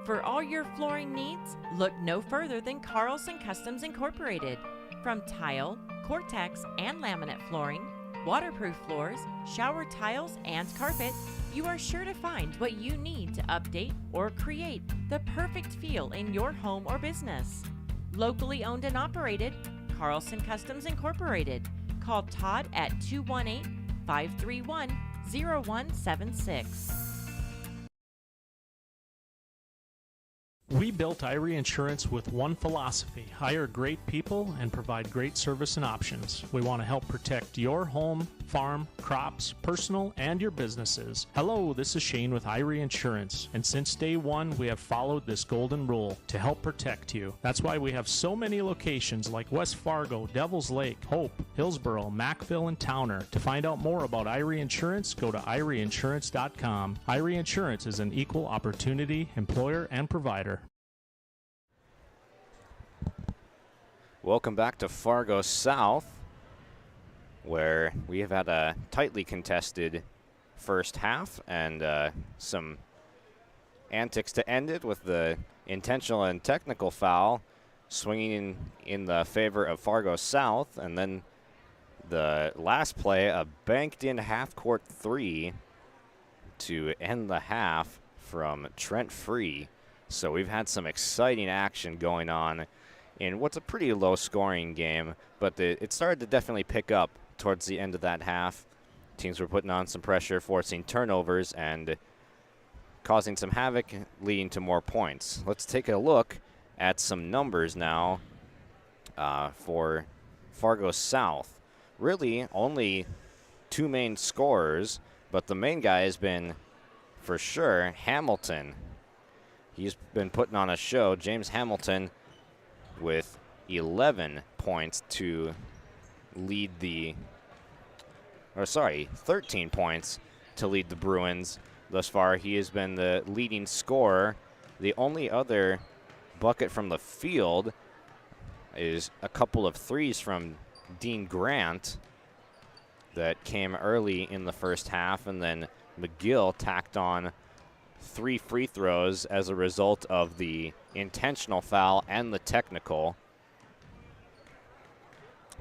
For all your flooring needs, look no further than Carlson Customs Incorporated. From tile, Cortex, and laminate flooring, waterproof floors, shower tiles, and carpet, you are sure to find what you need to update or create the perfect feel in your home or business. Locally owned and operated, Carlson Customs Incorporated. Call Todd at 218-531-0176. We built Irie Insurance with one philosophy: hire great people and provide great service and options. We want to help protect your home, farm, crops, personal, and your businesses. Hello, this is Shane with Irie Insurance, and since day one, we have followed this golden rule to help protect you. That's why we have so many locations like West Fargo, Devils Lake, Hope, Hillsborough, Mackville, and Towner. To find out more about Irie Insurance, go to IrieInsurance.com. Irie Insurance is an equal opportunity employer and provider. Welcome back to Fargo South, where we have had a tightly contested first half and some antics to end it with the intentional and technical foul swinging in the favor of Fargo South. And then the last play, a banked-in half-court three to end the half from Trent Free. So we've had some exciting action going on in what's a pretty low-scoring game, but it started to definitely pick up towards the end of that half. Teams were putting on some pressure, forcing turnovers, and causing some havoc, leading to more points. Let's take a look at some numbers now for Fargo South. Really only two main scorers, but the main guy has been, for sure, Hamilton. He's been putting on a show. James Hamilton with 11 points to lead 13 points to lead the Bruins thus far. He has been the leading scorer. The only other bucket from the field is a couple of threes from Dean Grant that came early in the first half, and then McGill tacked on 3 free throws as a result of the intentional foul and the technical.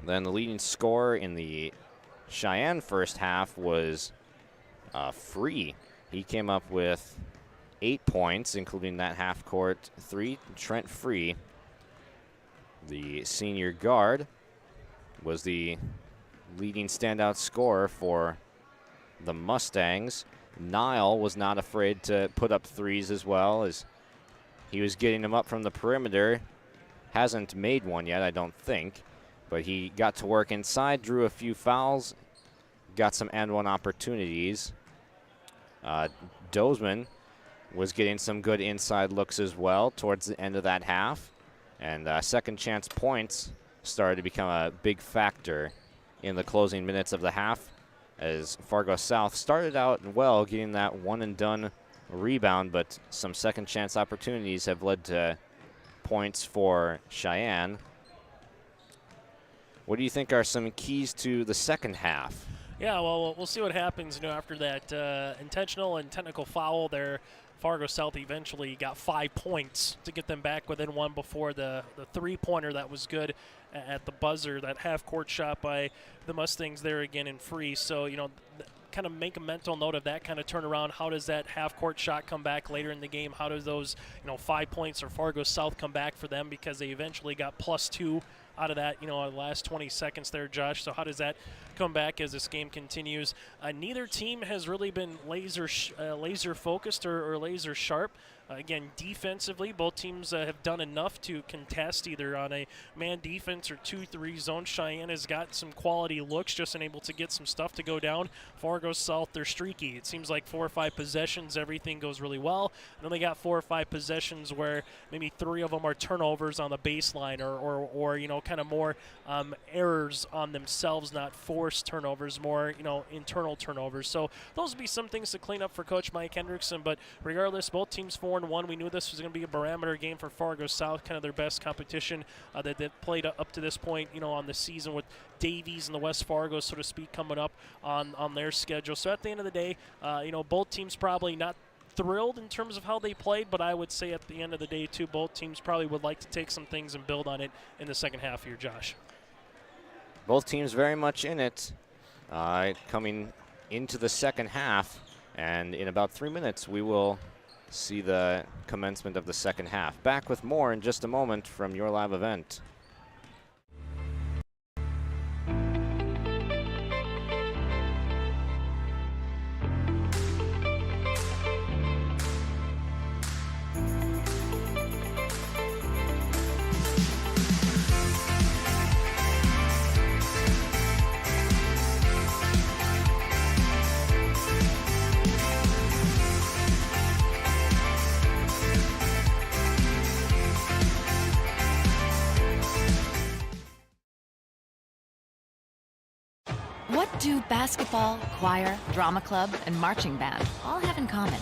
Then the leading scorer in the Cheyenne first half was Free. He came up with 8 points, including that half-court three. Trent Free, the senior guard, was the leading standout scorer for the Mustangs. Nile was not afraid to put up threes as well, as he was getting them up from the perimeter. Hasn't made one yet, I don't think, but he got to work inside, drew a few fouls, got some and-one opportunities. Dozeman was getting some good inside looks as well towards the end of that half, and second chance points started to become a big factor in the closing minutes of the half, as Fargo South started out well, getting that one-and-done rebound, but some second chance opportunities have led to points for Cheyenne. What do you think are some keys to the second half? Yeah, well, we'll see what happens. After that intentional and technical foul there, Fargo South eventually got 5 points to get them back within one before the three-pointer that was good at the buzzer, that half-court shot by the Mustangs there again in Free. So, kind of make a mental note of that kind of turnaround. How does that half-court shot come back later in the game? How does those 5 points for Fargo South come back for them, because they eventually got +2 out of that, the last 20 seconds there, Josh. So how does that come back as this game continues? Neither team has really been laser focused or laser sharp. Again, defensively, both teams have done enough to contest either on a man defense or 2-3 zone. Cheyenne has got some quality looks, just unable to get some stuff to go down. Fargo South, they're streaky. It seems like 4 or 5 possessions, everything goes really well. And then they got 4 or 5 possessions where maybe 3 of them are turnovers on the baseline, or kind of more errors on themselves, not forced turnovers, more internal turnovers. So those would be some things to clean up for Coach Mike Hendrickson. But regardless, both teams 4-1. We knew this was going to be a barometer game for Fargo South, kind of their best competition that they've played up to this point, on the season, with Davies and the West Fargo, so to speak, coming up on their schedule. So at the end of the day, both teams probably not thrilled in terms of how they played, but I would say at the end of the day, too, both teams probably would like to take some things and build on it in the second half here, Josh. Both teams very much in it, coming into the second half, and in about 3 minutes, we will see the commencement of the second half. Back with more in just a moment from your live event. What do basketball, choir, drama club, and marching band all have in common?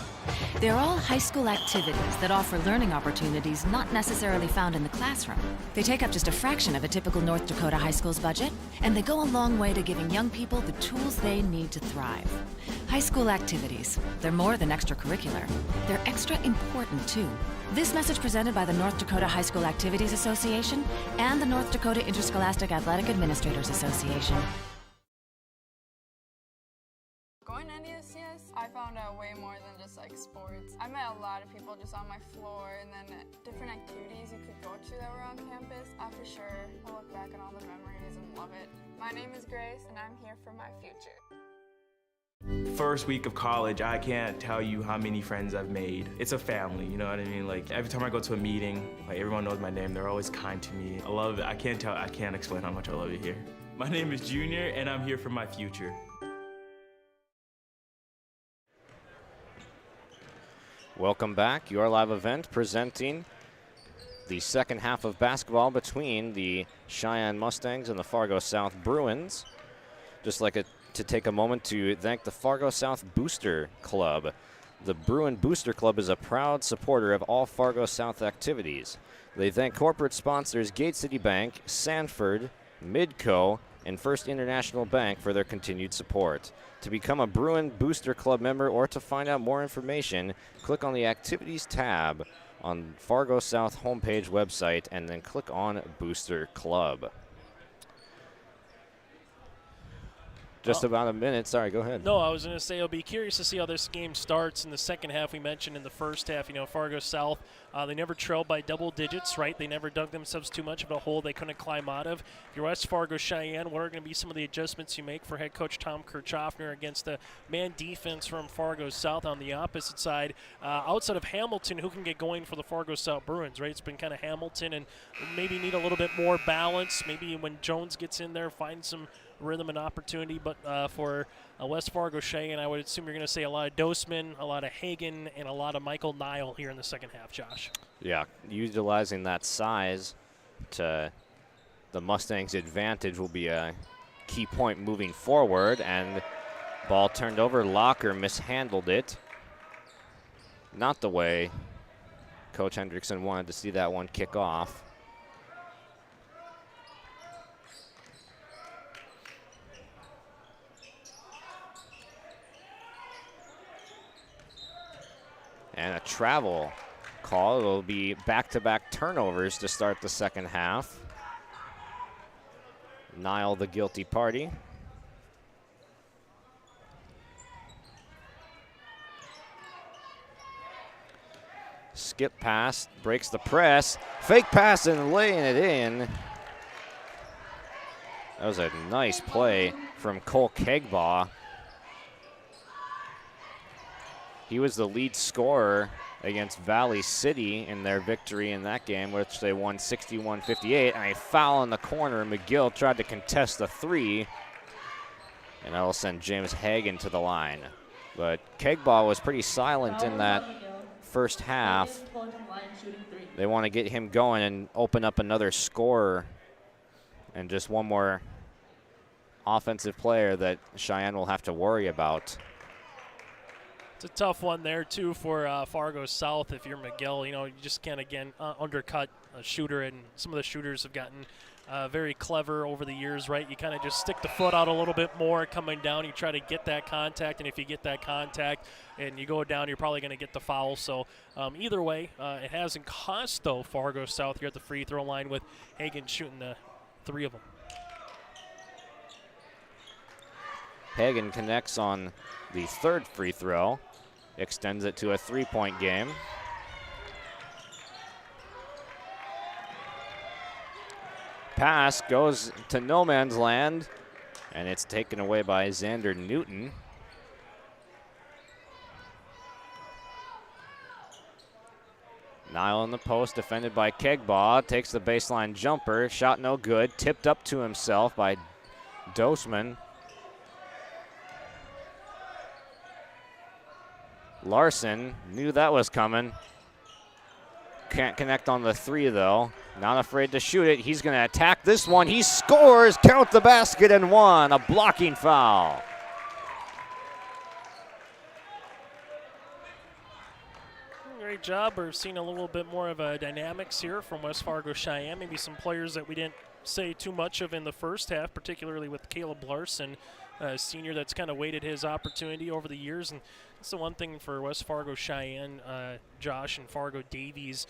They're all high school activities that offer learning opportunities not necessarily found in the classroom. They take up just a fraction of a typical North Dakota high school's budget, and they go a long way to giving young people the tools they need to thrive. High school activities, they're more than extracurricular. They're extra important, too. This message presented by the North Dakota High School Activities Association and the North Dakota Interscholastic Athletic Administrators Association. Going to NDSCS, I found out way more than just like sports. I met a lot of people just on my floor, and then different activities you could go to that were on campus. For sure, I'll look back at all the memories and love it. My name is Grace, and I'm here for my future. First week of college, I can't tell you how many friends I've made. It's a family, you know what I mean? Like every time I go to a meeting, like everyone knows my name. They're always kind to me. I love it. I can't explain how much I love it here. My name is Junior, and I'm here for my future. Welcome back. Your live event presenting the second half of basketball between the Cheyenne Mustangs and the Fargo South Bruins. Just like to take a moment to thank the Fargo South Booster Club. The Bruin Booster Club is a proud supporter of all Fargo South activities. They thank corporate sponsors Gate City Bank, Sanford, Midco, and First International Bank for their continued support. To become a Bruin Booster Club member or to find out more information, click on the Activities tab on Fargo South homepage website and then click on Booster Club. Just about a minute. Sorry, go ahead. No, I was going to say I'll be curious to see how this game starts in the second half. We mentioned in the first half, Fargo South, they never trailed by double digits, right? They never dug themselves too much of a hole they couldn't climb out of. If you're West Fargo Cheyenne, what are going to be some of the adjustments you make for head coach Tom Kirchhoffner against the man defense from Fargo South on the opposite side? Outside of Hamilton, who can get going for the Fargo South Bruins, right? It's been kind of Hamilton and maybe need a little bit more balance. Maybe when Jones gets in there, find some rhythm and opportunity, but for West Fargo Sheyenne, I would assume you're going to say a lot of Dosman, a lot of Hagen, and a lot of Michael Nile here in the second half, Josh. Yeah, utilizing that size to the Mustangs' advantage will be a key point moving forward, and ball turned over. Locker mishandled it. Not the way Coach Hendrickson wanted to see that one kick off. And a travel call. It'll be back-to-back turnovers to start the second half. Nile the guilty party. Skip pass, breaks the press. Fake pass and laying it in. That was a nice play from Cole Kegbaugh. He was the lead scorer against Valley City in their victory in that game, which they won 61-58. And a foul in the corner. McGill tried to contest the three, and that'll send James Hagen to the line. But Kegbaugh was pretty silent in that first half. They want to get him going and open up another scorer and just one more offensive player that Cheyenne will have to worry about. It's a tough one there, too, for Fargo South. If you're McGill, you just can't, again, undercut a shooter, and some of the shooters have gotten very clever over the years, right? You kind of just stick the foot out a little bit more coming down. You try to get that contact, and if you get that contact and you go down, you're probably going to get the foul. So either way, it hasn't cost, though, Fargo South here at the free throw line with Hagen shooting the three of them. Hagen connects on the third free throw, extends it to a three-point game. Pass goes to no man's land, and it's taken away by Xander Newton. Nile in the post, defended by Kegbaugh, takes the baseline jumper, shot no good, tipped up to himself by Dosman. Larson knew that was coming. Can't connect on the three, though. Not afraid to shoot it. He's going to attack this one. He scores. Count the basket and one. A blocking foul. Great job. We're seeing a little bit more of a dynamics here from West Fargo Cheyenne. Maybe some players that we didn't say too much of in the first half, particularly with Caleb Larson, a senior that's kind of waited his opportunity over the years. And that's the one thing for West Fargo Cheyenne, Josh, and Fargo Davies.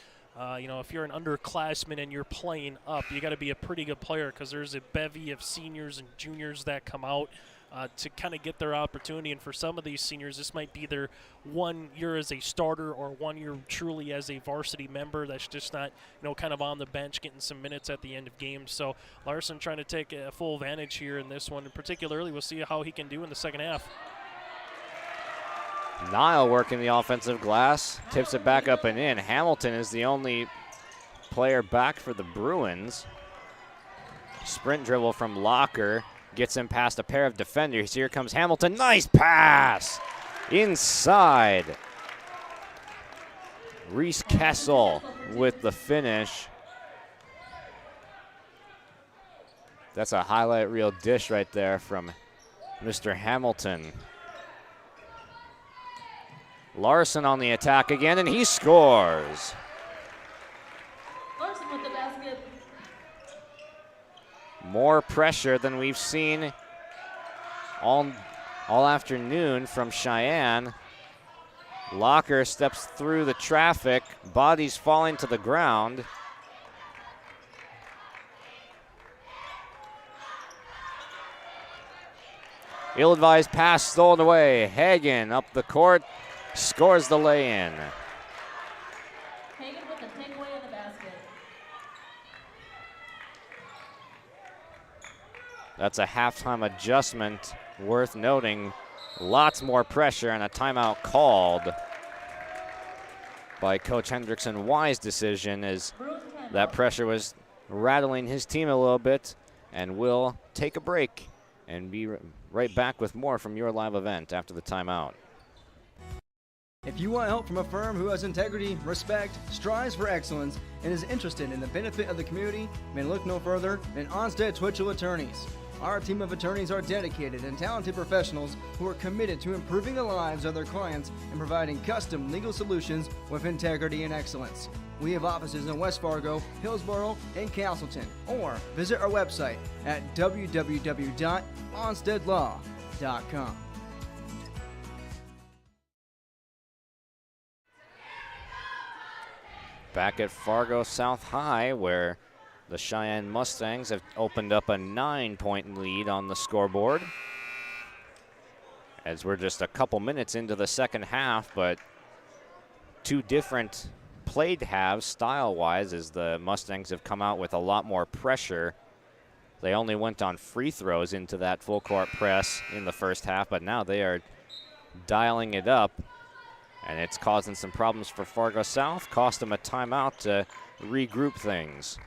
You know, if you're an underclassman and you're playing up, you got to be a pretty good player, because there's a bevy of seniors and juniors that come out to kind of get their opportunity. And for some of these seniors, this might be their 1 year as a starter or 1 year truly as a varsity member that's just not, you know, kind of on the bench getting some minutes at the end of games. So Larson trying to take a full advantage here in this one, and particularly we'll see how he can do in the second half. Nile working the offensive glass, tips it back up and in. Hamilton is the only player back for the Bruins. Sprint dribble from Locker, gets him past a pair of defenders. Here comes Hamilton, nice pass! Inside. Reese Kessel with the finish. That's a highlight reel dish right there from Mr. Hamilton. Larson on the attack again, and he scores. Larson with the basket. More pressure than we've seen all afternoon from Cheyenne. Locker steps through the traffic, bodies falling to the ground. Ill-advised pass stolen away. Hagen up the court, scores the lay-in. Hagen with the takeaway of the basket. That's a halftime adjustment worth noting. Lots more pressure and a timeout called by Coach Hendrickson. Wise decision, as that pressure was rattling his team a little bit, and we'll take a break and be right back with more from your live event after the timeout. If you want help from a firm who has integrity, respect, strives for excellence, and is interested in the benefit of the community, then look no further than Onstead Twitchell Attorneys. Our team of attorneys are dedicated and talented professionals who are committed to improving the lives of their clients and providing custom legal solutions with integrity and excellence. We have offices in West Fargo, Hillsborough, and Castleton, or visit our website at www.onsteadlaw.com. Back at Fargo South High, where the Cheyenne Mustangs have opened up a 9-point lead on the scoreboard. As we're just a couple minutes into the second half, but two different played halves style-wise, as the Mustangs have come out with a lot more pressure. They only went on free throws into that full court press in the first half, but now they are dialing it up, and it's causing some problems for Fargo South. Cost them a timeout to regroup things.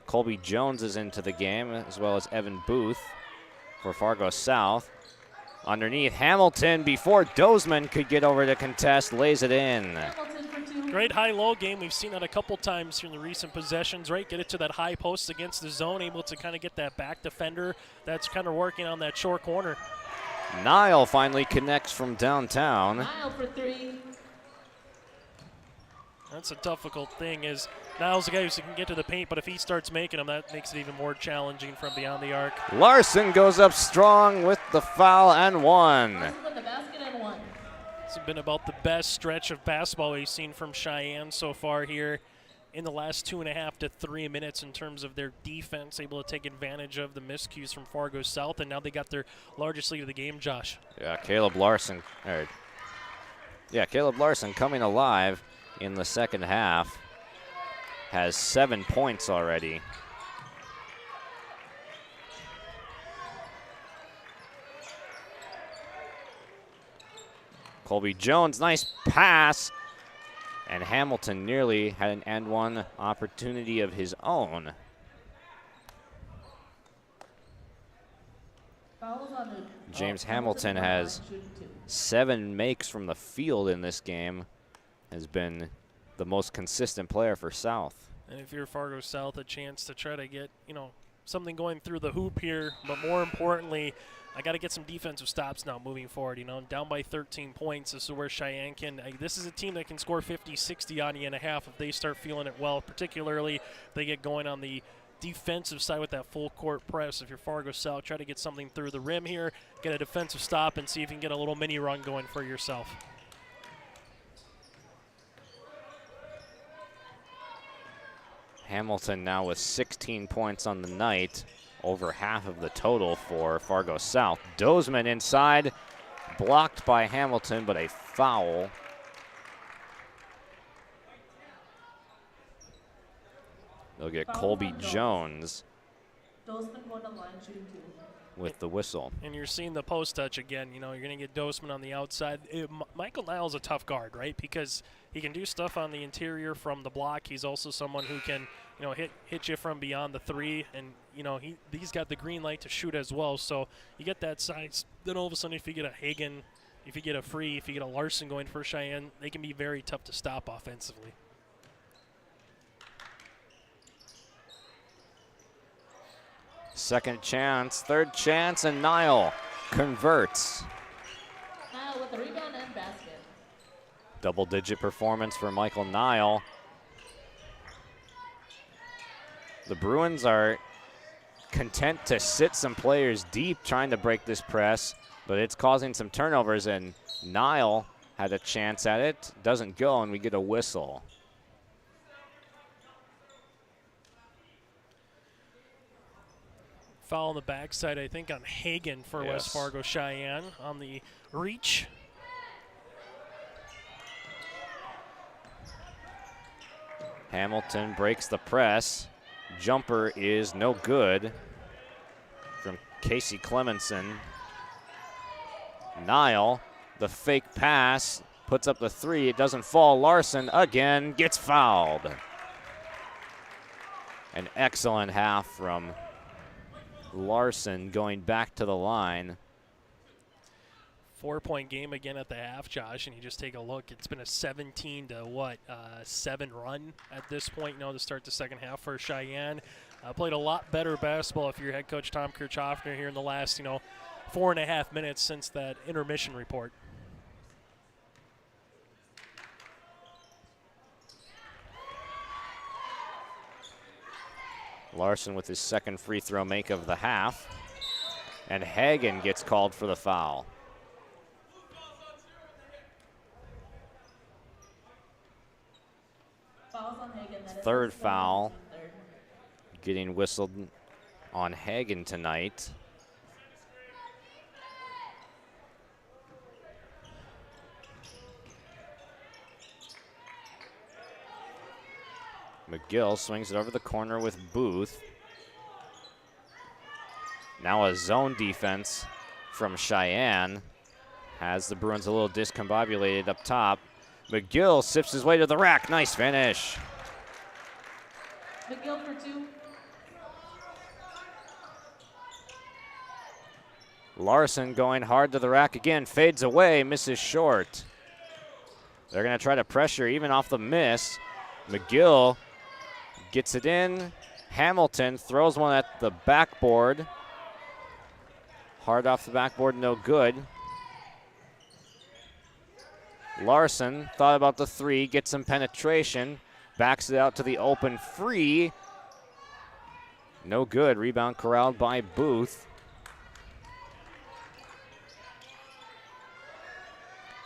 Colby Jones is into the game, as well as Evan Booth for Fargo South. Underneath, Hamilton, before Dozeman could get over to contest, lays it in. Great high-low game. We've seen that a couple times in the recent possessions, right? Get it to that high post against the zone, able to kind of get that back defender that's kind of working on that short corner. Nile finally connects from downtown. Nile for three. That's a difficult thing, is Niles the guy who can get to the paint, but if he starts making them, that makes it even more challenging from beyond the arc. Larson goes up strong with the foul and one. Larson with the basket and one. This has been about the best stretch of basketball we've seen from Cheyenne so far here in the last 2.5 to 3 minutes in terms of their defense, able to take advantage of the miscues from Fargo South, and now they got their largest lead of the game, Josh. Yeah, Caleb Larson coming alive in the second half, has 7 points already. Colby Jones, nice pass. And Hamilton nearly had an and one opportunity of his own. James Hamilton has 7 makes from the field in this game, has been the most consistent player for South. And if you're Fargo South, a chance to try to get, something going through the hoop here. But more importantly, I got to get some defensive stops now moving forward. Down by 13 points. This is where Cheyenne can. This is a team that can score 50, 60 on you in a half if they start feeling it well, particularly if they get going on the defensive side with that full court press. If you're Fargo South, try to get something through the rim here, get a defensive stop, and see if you can get a little mini run going for yourself. Hamilton now with 16 points on the night, over half of the total for Fargo South. Dozeman inside, blocked by Hamilton, but a foul. They'll get Colby Jones with the whistle. And you're seeing the post touch again. You're going to get Dozeman on the outside. Michael Niles a tough guard, right? Because he can do stuff on the interior from the block. He's also someone who can, hit you from beyond the three. And, he's got the green light to shoot as well. So you get that size. Then all of a sudden, if you get a Hagan, if you get a Free, if you get a Larson going for Cheyenne, they can be very tough to stop offensively. Second chance, third chance, and Nile converts. Nile with the rebound and basket. Double-digit performance for Michael Nile. The Bruins are content to sit some players deep trying to break this press, but it's causing some turnovers, and Nile had a chance at it. Doesn't go, and we get a whistle. Foul on the backside, I think, on Hagan for West Fargo Cheyenne on the reach. Hamilton breaks the press. Jumper is no good from Casey Clemenson. Nile, the fake pass, puts up the three. It doesn't fall. Larson again gets fouled. An excellent half from Larson going back to the line. 4-point game again at the half, Josh, and you just take a look. It's been a 17 to 7 run at this point, to start the second half for Cheyenne. Played a lot better basketball if you're head coach Tom Kirchhoffner here in the last, 4.5 minutes since that intermission report. Larson with his second free throw make of the half. And Hagan gets called for the foul. Third foul getting whistled on Hagan tonight. McGill swings it over the corner with Booth. Now a zone defense from Cheyenne has the Bruins a little discombobulated up top. McGill sips his way to the rack. Nice finish. McGill for two. Larson going hard to the rack again. Fades away, misses short. They're going to try to pressure even off the miss. McGill gets it in. Hamilton throws one at the backboard. Hard off the backboard, no good. Larson thought about the three, gets some penetration, backs it out to the open free. No good. Rebound corralled by Booth.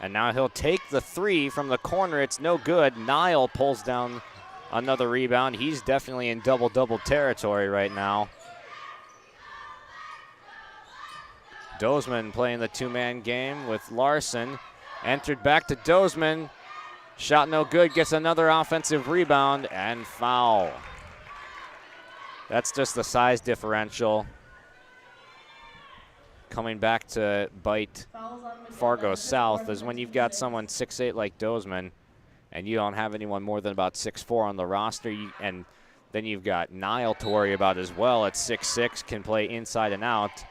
And now he'll take the three from the corner. It's no good. Nile pulls down another rebound. He's definitely in double-double territory right now. Dozeman playing the two-man game with Larson. Entered back to Dozeman. Shot no good. Gets another offensive rebound and foul. That's just the size differential. Coming back to bite Fargo South is when you've got someone 6'8" like Dozeman and you don't have anyone more than about 6'4" on the roster. And then you've got Nile to worry about as well at 6'6", can play inside and out.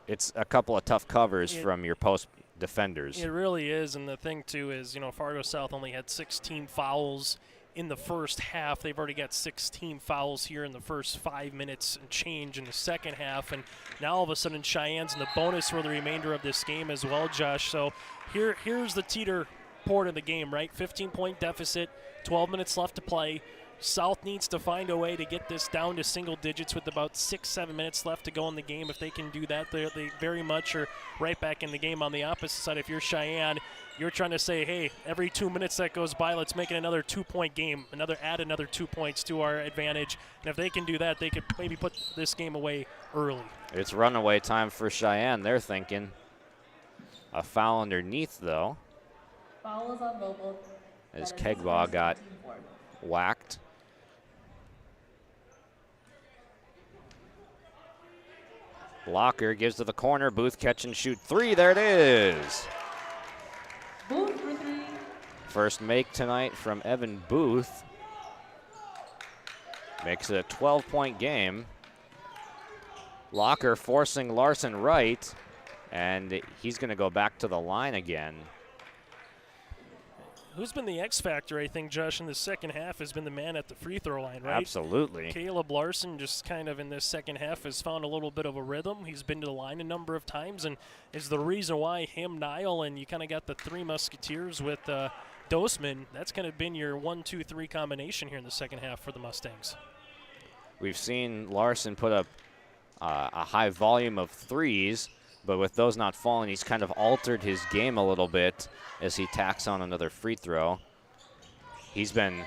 It's a couple of tough covers from your post defenders. It really is, and the thing, too, is, Fargo South only had 16 fouls in the first half. They've already got 16 fouls here in the first 5 minutes and change in the second half. And now all of a sudden Cheyenne's in the bonus for the remainder of this game as well, Josh. So here's the teeter port of the game, right? 15-point deficit, 12 minutes left to play. South needs to find a way to get this down to single digits with about 6-7 minutes left to go in the game. If they can do that, they very much are right back in the game. On the opposite side, if you're Cheyenne, you're trying to say, hey, every 2 minutes that goes by, let's make it another 2-point game, add another 2 points to our advantage. And if they can do that, they could maybe put this game away early. It's runaway time for Cheyenne, they're thinking. A foul underneath, though, Foul is on Vogel. as Kegbaugh got whacked. Locker gives to the corner. Booth catch and shoot three. There it is. Booth for three. First make tonight from Evan Booth. Makes it a 12-point game. Locker forcing Larson right, and he's going to go back to the line again. Who's been the X factor, I think, Josh, in the second half has been the man at the free throw line, right? Absolutely. Caleb Larson just kind of in this second half has found a little bit of a rhythm. He's been to the line a number of times and is the reason why him, Niall, and you kind of got the three Musketeers with Doseman. That's kind of been your 1-2-3 combination here in the second half for the Mustangs. We've seen Larson put up a high volume of threes, but with those not falling, he's kind of altered his game a little bit as he tacks on another free throw. He's been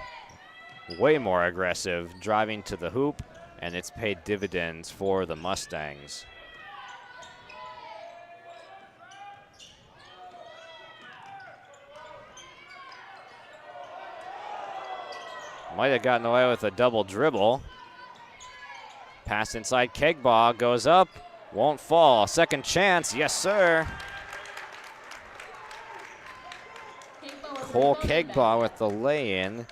way more aggressive, driving to the hoop, and it's paid dividends for the Mustangs. Might have gotten away with a double dribble. Pass inside, Kegbaugh goes up, won't fall. Second chance, yes sir. Cole Kegbaugh with the lay-in.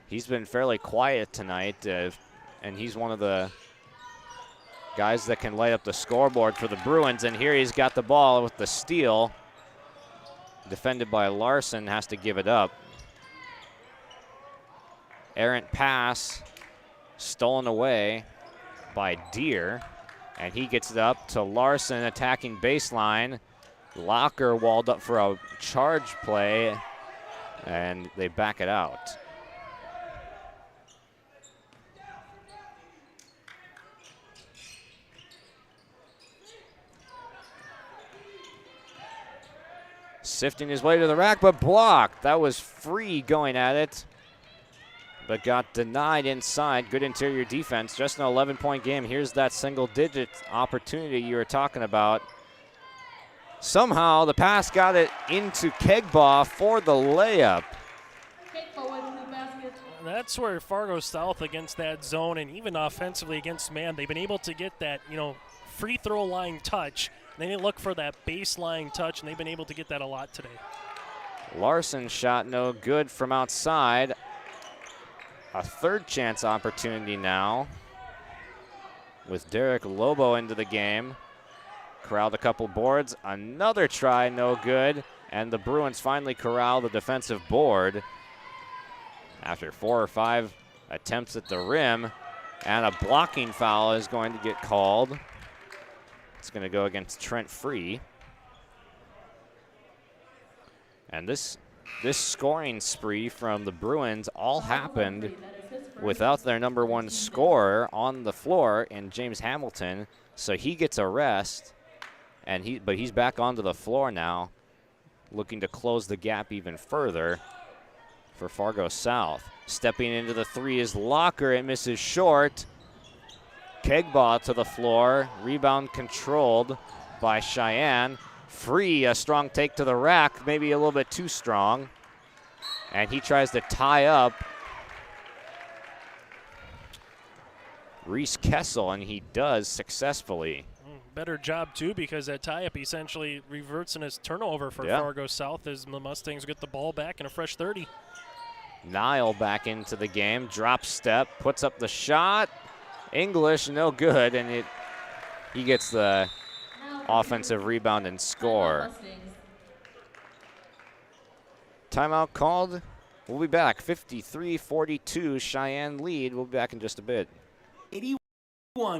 He's been fairly quiet tonight, and he's one of the guys that can light up the scoreboard for the Bruins, and here he's got the ball with the steal. Defended by Larson, has to give it up. Errant pass, stolen away by Deere, and he gets it up to Larson, attacking baseline. Locker walled up for a charge play, and they back it out. Sifting his way to the rack, but blocked. That was Free going at it, but got denied inside. Good interior defense. Just an 11-point game. Here's that single-digit opportunity you were talking about. Somehow the pass got it into Kegbaugh for the layup. That's where Fargo South against that zone and even offensively against man, they've been able to get that, free throw line touch. They didn't look for that baseline touch, and they've been able to get that a lot today. Larson's shot no good from outside. A third chance opportunity now with Derek Lobo into the game. Corralled a couple boards, another try, no good, and the Bruins finally corral the defensive board after 4 or 5 attempts at the rim, and a blocking foul is going to get called. It's going to go against Trent Free. And this scoring spree from the Bruins all happened without their number one scorer on the floor in James Hamilton, so he gets a rest. But he's back onto the floor now, looking to close the gap even further for Fargo South. Stepping into the three is Locker. It misses short. Kegbaugh to the floor. Rebound controlled by Cheyenne. Free, a strong take to the rack, maybe a little bit too strong. And he tries to tie up Reese Kessel, and he does successfully. Better job, too, because that tie-up essentially reverts in his turnover for Fargo South as the Mustangs get the ball back in a fresh 30. Niall back into the game, drop step, puts up the shot. English, no good, and he gets the offensive rebound and score. Timeout called. We'll be back. 53-42 Cheyenne lead. We'll be back in just a bit. 81.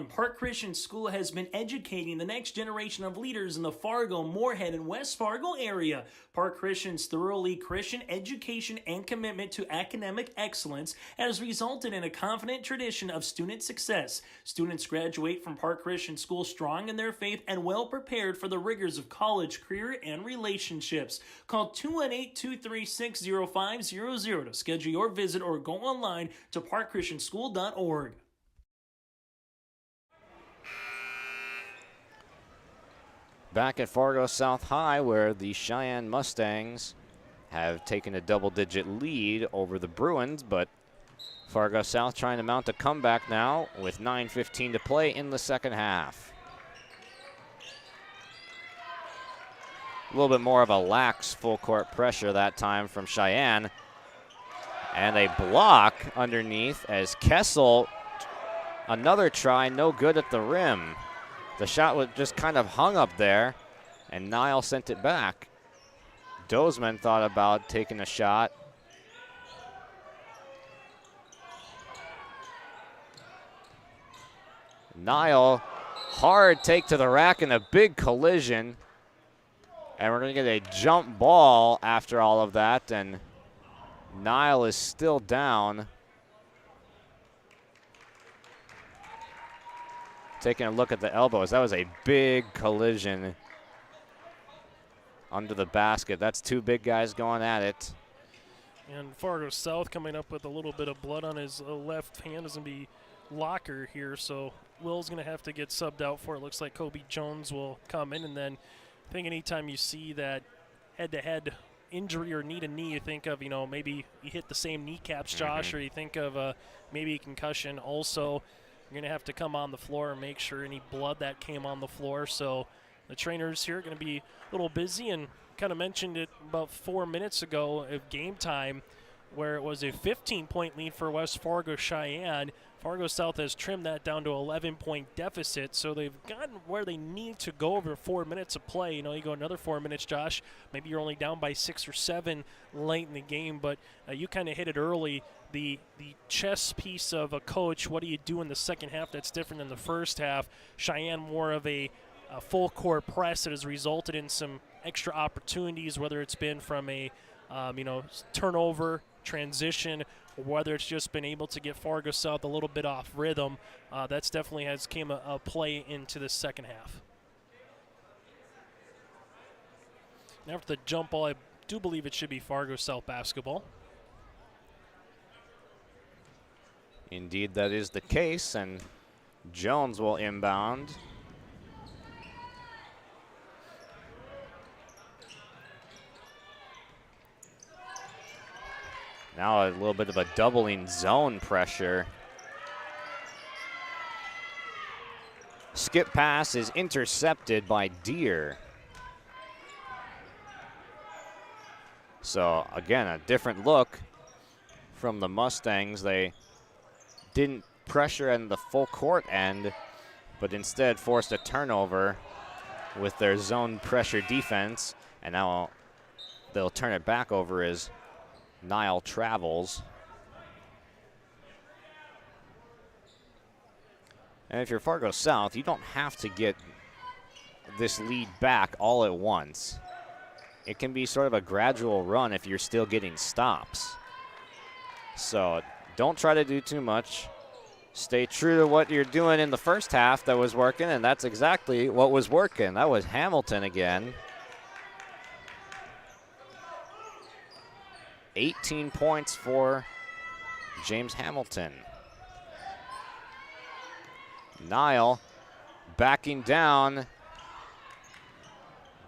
Park Christian School has been educating the next generation of leaders in the Fargo, Moorhead, and West Fargo area. Park Christian's thoroughly Christian education and commitment to academic excellence has resulted in a confident tradition of student success. Students graduate from Park Christian School strong in their faith and well prepared for the rigors of college, career, and relationships. Call 218-236-0500 to schedule your visit or go online to parkchristianschool.org. Back at Fargo South High, where the Cheyenne Mustangs have taken a double-digit lead over the Bruins, but Fargo South trying to mount a comeback now with 9:15 to play in the second half. A little bit more of a lax full-court pressure that time from Cheyenne. And a block underneath as Kessel, another try, no good at the rim. The shot was just kind of hung up there, and Niall sent it back. Dozeman thought about taking a shot. Niall, hard take to the rack and a big collision. And we're going to get a jump ball after all of that, and Niall is still down. Taking a look at the elbows, that was a big collision under the basket. That's two big guys going at it. And Fargo South coming up with a little bit of blood on his left hand is going to be Locker here, so Will's going to have to get subbed out for it. Looks like Kobe Jones will come in, and then I think anytime you see that head-to-head injury or knee-to-knee, you think of, maybe you hit the same kneecaps, Josh, or you think of maybe a concussion. Also, you're going to have to come on the floor and make sure any blood that came on the floor. So the trainers here are going to be a little busy, and kind of mentioned it about 4 minutes ago of game time where it was a 15-point lead for West Fargo Cheyenne. Fargo South has trimmed that down to 11-point deficit, so they've gotten where they need to go over 4 minutes of play. You go another 4 minutes, Josh, maybe you're only down by 6 or 7 late in the game, but you kind of hit it early. The chess piece of a coach, what do you do in the second half that's different than the first half? Cheyenne more of a full court press that has resulted in some extra opportunities, whether it's been from a turnover, transition, or whether it's just been able to get Fargo South a little bit off rhythm. That's definitely has came a play into the second half. Now after the jump ball, I do believe it should be Fargo South basketball. Indeed, that is the case, and Jones will inbound. Now a little bit of a doubling zone pressure. Skip pass is intercepted by Deere. So again, a different look from the Mustangs. They didn't pressure in the full court end, but instead forced a turnover with their zone pressure defense, and now they'll turn it back over as Niall travels. And if you're Fargo South, you don't have to get this lead back all at once. It can be sort of a gradual run if you're still getting stops. So don't try to do too much. Stay true to what you're doing in the first half that was working, and that's exactly what was working. That was Hamilton again. 18 points for James Hamilton. Niall backing down.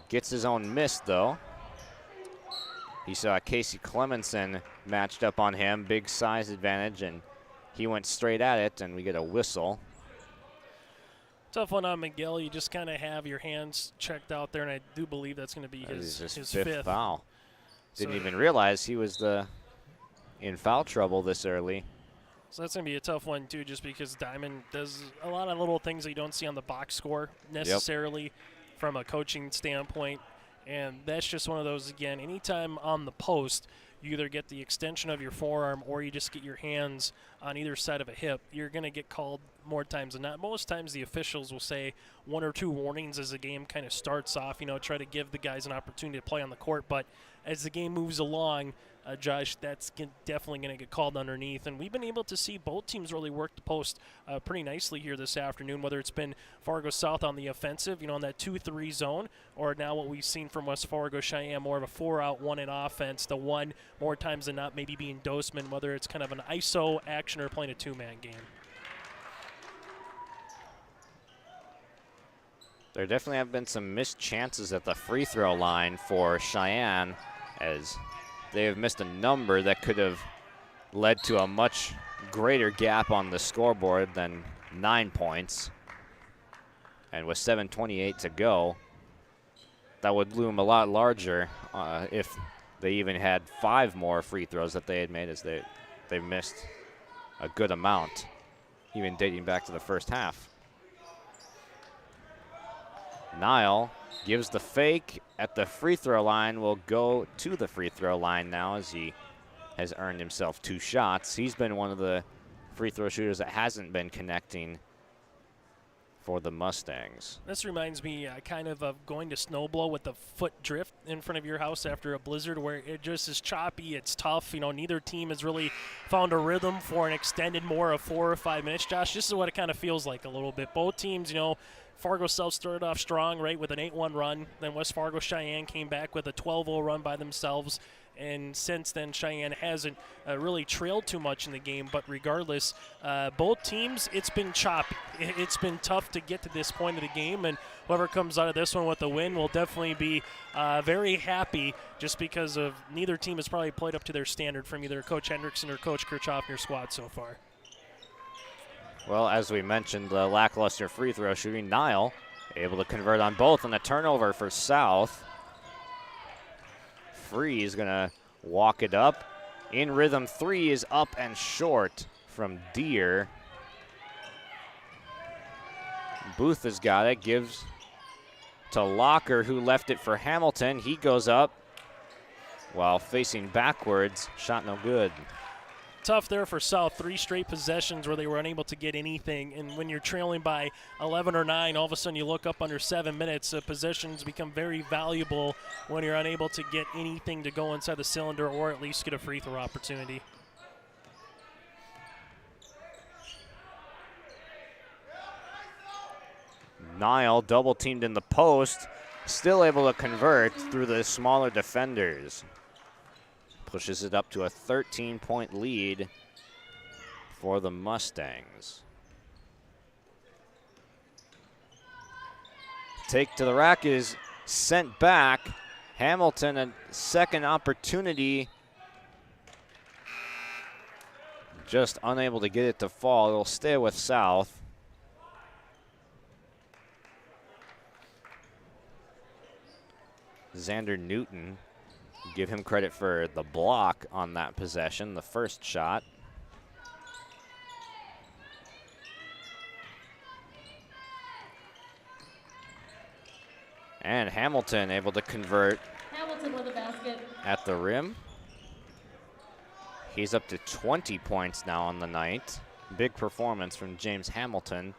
Gets his own miss, though. He saw Casey Clemenson matched up on him, big size advantage, and he went straight at it, and we get a whistle. Tough one on Miguel. You just kind of have your hands checked out there, and I do believe that's going to be his fifth foul. Didn't even realize he was in foul trouble this early. So that's going to be a tough one, too, just because Diamond does a lot of little things that you don't see on the box score necessarily from a coaching standpoint. And that's just one of those, again, anytime on the post, you either get the extension of your forearm or you just get your hands on either side of a hip, you're going to get called more times than not. Most times the officials will say 1 or 2 warnings as the game kind of starts off, try to give the guys an opportunity to play on the court. But as the game moves along, Josh, that's definitely going to get called underneath. And we've been able to see both teams really work the post pretty nicely here this afternoon, whether it's been Fargo South on the offensive, in that 2-3 zone, or now what we've seen from West Fargo Cheyenne, more of a 4-out, 1-in offense, the one more times than not maybe being Doseman, whether it's kind of an ISO action or playing a 2-man game. There definitely have been some missed chances at the free throw line for Cheyenne, as they have missed a number that could have led to a much greater gap on the scoreboard than 9 points. And with 7:28 to go, that would loom a lot larger if they even had 5 more free throws that they had made, as they missed a good amount, even dating back to the first half. Nile gives the fake at the free throw line, will go to the free throw line now as he has earned himself 2 shots. He's been one of the free throw shooters that hasn't been connecting for the Mustangs. This reminds me kind of going to snowblow with the foot drift in front of your house after a blizzard, where it just is choppy, it's tough. Neither team has really found a rhythm for an extended more of 4 or 5 minutes. Josh, this is what it kind of feels like a little bit. Both teams, Fargo South started off strong, right, with an 8-1 run. Then West Fargo Cheyenne came back with a 12-0 run by themselves. And since then, Cheyenne hasn't really trailed too much in the game. But regardless, both teams, it's been choppy. It's been tough to get to this point of the game. And whoever comes out of this one with the win will definitely be very happy, just because of neither team has probably played up to their standard from either Coach Hendrickson or Coach Kirchhoffner's squad so far. Well, as we mentioned, the lackluster free throw shooting, Nile able to convert on both, and a turnover for South. Free is going to walk it up. In rhythm, 3 is up and short from Deere. Booth has got it, gives to Locker, who left it for Hamilton. He goes up while facing backwards. Shot no good. Tough there for South. 3 straight possessions where they were unable to get anything. And when you're trailing by 11 or 9, all of a sudden you look up under 7 minutes. Possessions become very valuable when you're unable to get anything to go inside the cylinder or at least get a free throw opportunity. Nile double teamed in the post, still able to convert through the smaller defenders. Pushes it up to a 13-point lead for the Mustangs. Take to the rack is sent back. Hamilton, a second opportunity. Just unable to get it to fall. It'll stay with South. Xander Newton, give him credit for the block on that possession, the first shot. And Hamilton able to convert Hamilton with a basket at the rim. He's up to 20 points now on the night. Big performance from James Hamilton.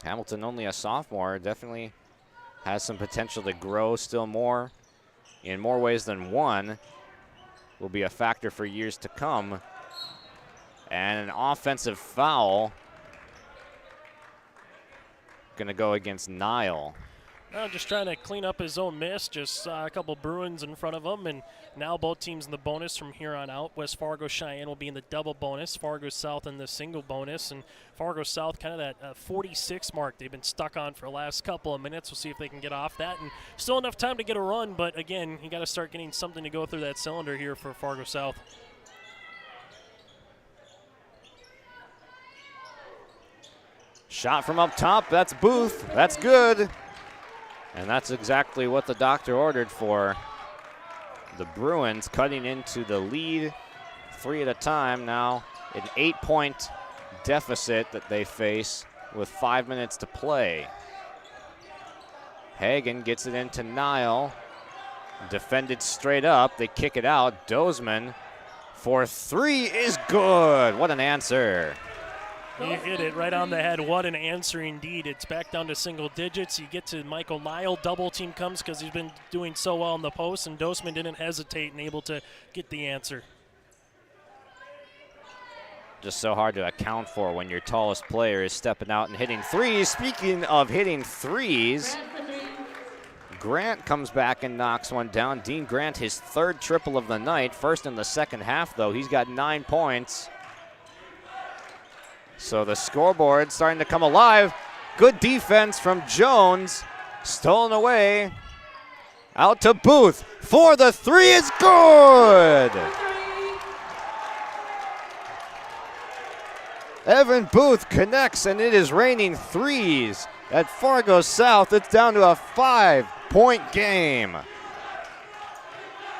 Hamilton, only a sophomore, definitely has some potential to grow still more in more ways than one. Will be a factor for years to come. And an offensive foul gonna go against Nile. Just trying to clean up his own miss. Just a couple Bruins in front of him, and now both teams in the bonus from here on out. West Fargo Cheyenne will be in the double bonus. Fargo South in the single bonus, and Fargo South kind of that 46 mark they've been stuck on for the last couple of minutes. We'll see if they can get off that, and still enough time to get a run. But again, you got to start getting something to go through that cylinder here for Fargo South. Shot from up top. That's Booth. That's good. And that's exactly what the doctor ordered for the Bruins, cutting into the lead 3 at a time. Now an 8-point deficit that they face with 5 minutes to play. Hagen gets it into Nile. Defended straight up. They kick it out. Dozeman for three is good. What an answer. You hit it right on the head. What an answer indeed. It's back down to single digits. You get to Michael Nile. Double team comes because he's been doing so well in the post, and Dozeman didn't hesitate and able to get the answer. Just so hard to account for when your tallest player is stepping out and hitting threes. Speaking of hitting threes, Grant comes back and knocks one down. Dean Grant, his third triple of the night. First in the second half, though. He's got 9 points. So the scoreboard starting to come alive. Good defense from Jones. Stolen away. Out to Booth for the three. It's good. Evan Booth connects, and it is raining threes at Fargo South. It's down to a 5-point game.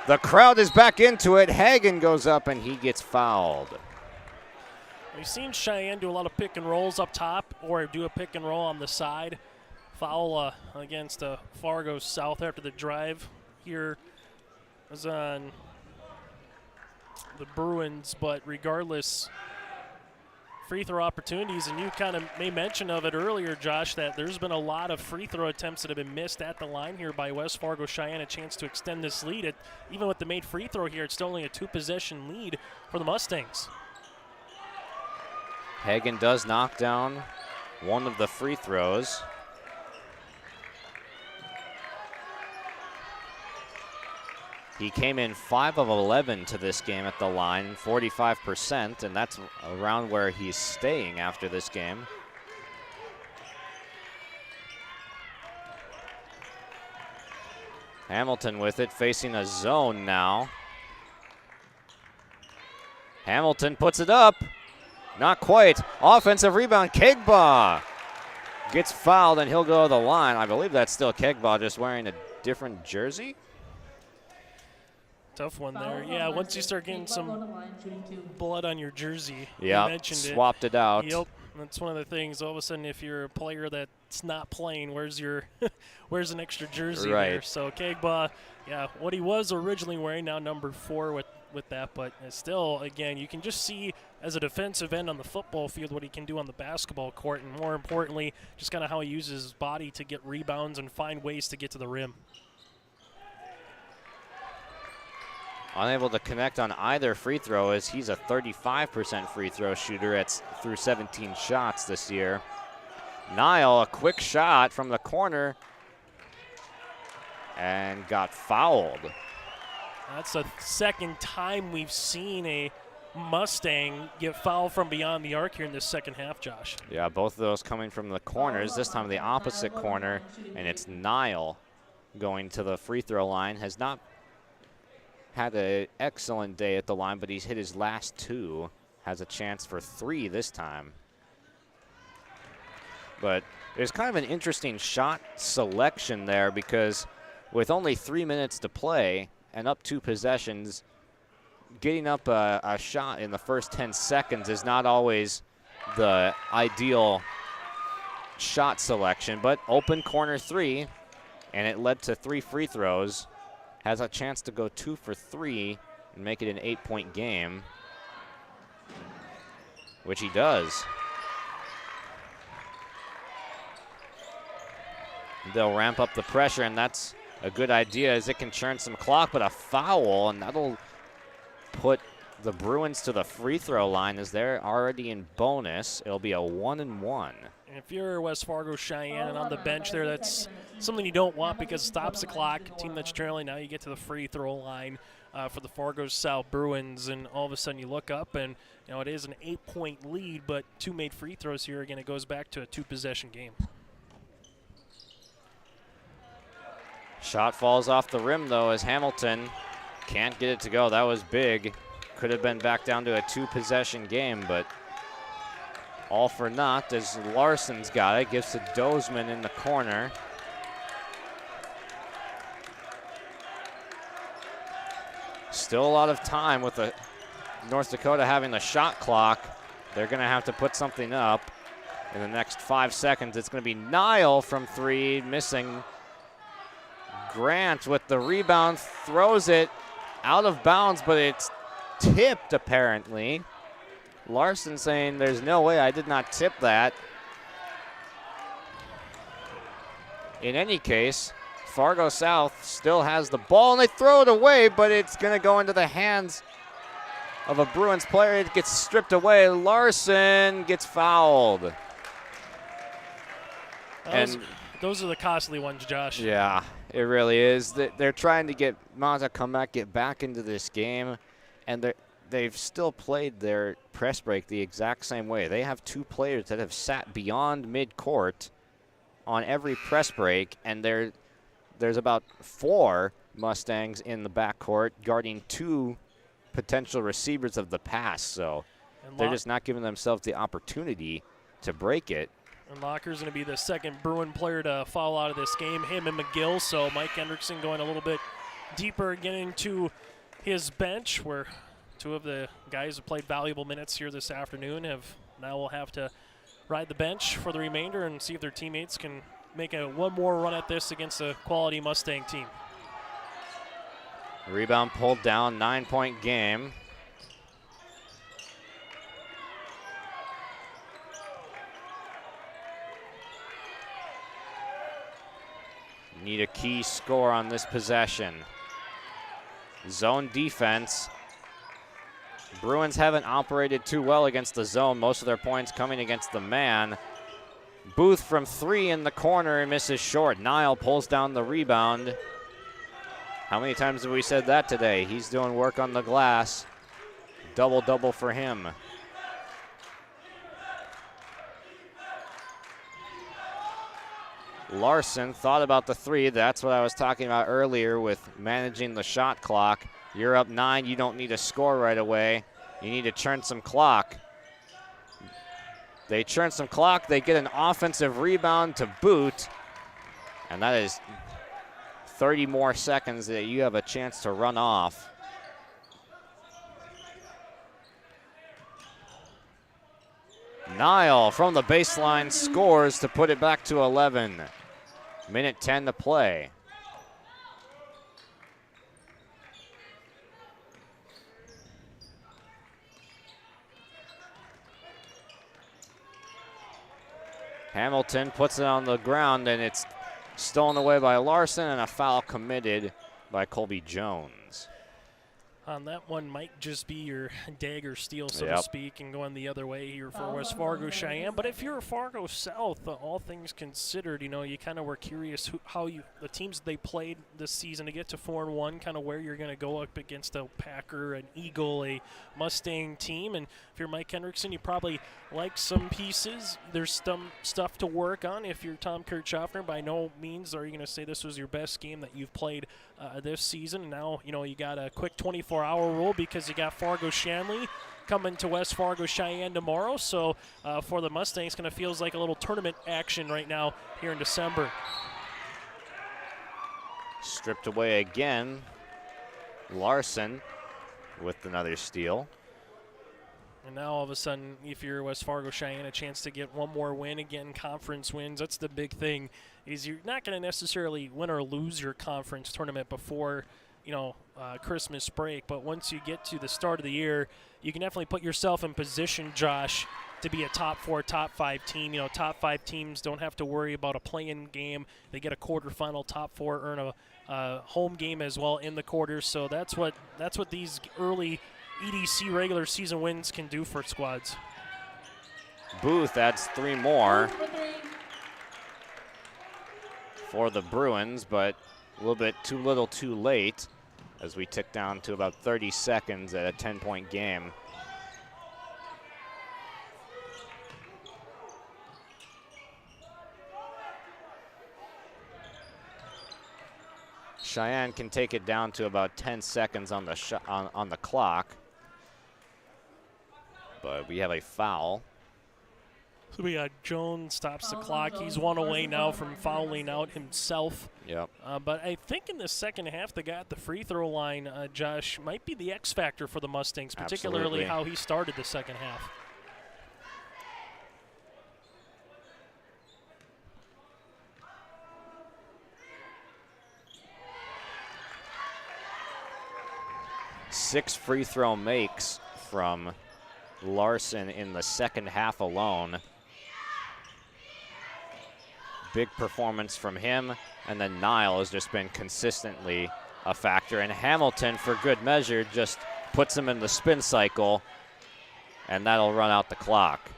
The crowd is back into it. Hagen goes up, and he gets fouled. We've seen Cheyenne do a lot of pick and rolls up top or do a pick and roll on the side. Foul against Fargo South after the drive here was on the Bruins, but regardless, free throw opportunities, and you kind of made mention of it earlier, Josh, that there's been a lot of free throw attempts that have been missed at the line here by West Fargo Cheyenne, a chance to extend this lead. Even with the made free throw here, it's still only a 2-possession lead for the Mustangs. Hagen does knock down one of the free throws. He came in 5 of 11 to this game at the line, 45%, and that's around where he's staying after this game. Hamilton with it, facing a zone now. Hamilton puts it up. Not quite. Offensive rebound. Kegbaugh gets fouled, and he'll go to the line. I believe that's still Kegbaugh, just wearing a different jersey. Tough one there. Yeah, once you start getting some blood on your jersey, yeah, swapped it out. Yep, that's one of the things. All of a sudden, if you're a player that's not playing, where's your where's an extra jersey there? So Kegbaugh, yeah, what he was originally wearing, now number 4 with that, but still, again, you can just see as a defensive end on the football field what he can do on the basketball court, and more importantly, just kind of how he uses his body to get rebounds and find ways to get to the rim. Unable to connect on either free throw, as he's a 35% free throw shooter through 17 shots this year. Nile, a quick shot from the corner, and got fouled. That's the second time we've seen a Mustang get fouled from beyond the arc here in this second half, Josh. Yeah, both of those coming from the corners, this time the opposite corner, and it's Nile going to the free throw line. Has not had an excellent day at the line, but he's hit his last 2. Has a chance for 3 this time. But there's kind of an interesting shot selection there, because with only 3 minutes to play and up 2 possessions, getting up a shot in the first 10 seconds is not always the ideal shot selection. But open corner 3, and it led to 3 free throws. Has a chance to go 2 for 3 and make it an 8-point game, which he does. They'll ramp up the pressure, and that's a good idea as it can churn some clock, but a foul, and that'll put the Bruins to the free throw line as they're already in bonus. It'll be a 1-and-1. If you're West Fargo Cheyenne and on the bench there, that's something you don't want because it stops the clock. Team that's trailing, now you get to the free throw line for the Fargo South Bruins, and all of a sudden you look up and it is an 8-point lead, but 2 made free throws here. Again, it goes back to a 2-possession game. Shot falls off the rim, though, as Hamilton can't get it to go. That was big. Could have been back down to a 2-possession game, but all for naught as Larson's got it. Gives to Dozeman in the corner. Still a lot of time with the North Dakota having the shot clock. They're going to have to put something up in the next 5 seconds. It's going to be Nile from 3, missing. Grant with the rebound, throws it out of bounds, but it's tipped apparently. Larson saying there's no way, I did not tip that. In any case, Fargo South still has the ball and they throw it away, but it's gonna go into the hands of a Bruins player. It gets stripped away. Larson gets fouled. Those are the costly ones, Josh. Yeah, it really is. They're trying to get Mazda come back, get back into this game, and they've still played their press break the exact same way. They have 2 players that have sat beyond midcourt on every press break, and there's about 4 Mustangs in the backcourt guarding 2 potential receivers of the pass. So they're just not giving themselves the opportunity to break it. And Locker's going to be the second Bruin player to foul out of this game, him and McGill. So Mike Hendrickson going a little bit deeper, getting to his bench, where 2 of the guys who played valuable minutes here this afternoon will have to ride the bench for the remainder and see if their teammates can make one more run at this against a quality Mustang team. Rebound pulled down, 9-point game. Need a key score on this possession. Zone defense. Bruins haven't operated too well against the zone. Most of their points coming against the man. Booth from 3 in the corner and misses short. Nile pulls down the rebound. How many times have we said that today? He's doing work on the glass. Double-double for him. Larson thought about the 3. That's what I was talking about earlier with managing the shot clock. You're up 9. You don't need to score right away. You need to churn some clock. They churn some clock. They get an offensive rebound to boot. And that is 30 more seconds that you have a chance to run off. Nile from the baseline scores to put it back to 11. Minute 10 to play. Hamilton puts it on the ground and it's stolen away by Larson and a foul committed by Colby Jones. On that one might just be your dagger steal, so to speak, and going the other way here for West Fargo Cheyenne. But if you're Fargo South, all things considered, you kind of were curious how the teams they played this season to get to 4-1, kind of where you're going to go up against a Packer, an Eagle, a Mustang team. And if you're Mike Hendrickson, you probably like some pieces. There's some stuff to work on. If you're Tom Kirchhoffner, by no means are you going to say this was your best game that you've played this season. And now, you got a quick 24-hour rule because you got Fargo Shanley coming to West Fargo Cheyenne tomorrow. So for the Mustangs, kind of feels like a little tournament action right now here in December. Stripped away again. Larson with another steal. And now all of a sudden, if you're West Fargo Cheyenne, a chance to get one more win, again, conference wins. That's the big thing, is you're not going to necessarily win or lose your conference tournament before, Christmas break. But once you get to the start of the year, you can definitely put yourself in position, Josh, to be a top 4, top 5 team. Top 5 teams don't have to worry about a play-in game. They get a quarterfinal. Top 4 earn a home game as well in the quarters. So that's what these early EDC regular season wins can do for squads. Booth adds 3 more for the Bruins, but a little bit too little too late as we tick down to about 30 seconds at a 10-point game. Cheyenne can take it down to about 10 seconds on the on the clock. But we have a foul. So we got Jones stops the clock. He's 1 away now from fouling out himself. Yep. But I think in the second half, the guy at the free throw line, Josh, might be the X factor for the Mustangs, particularly how he started the second half. 6 free throw makes from Larson in the second half alone. Big performance from him, and then Nile has just been consistently a factor. And Hamilton, for good measure, just puts him in the spin cycle, and that'll run out the clock.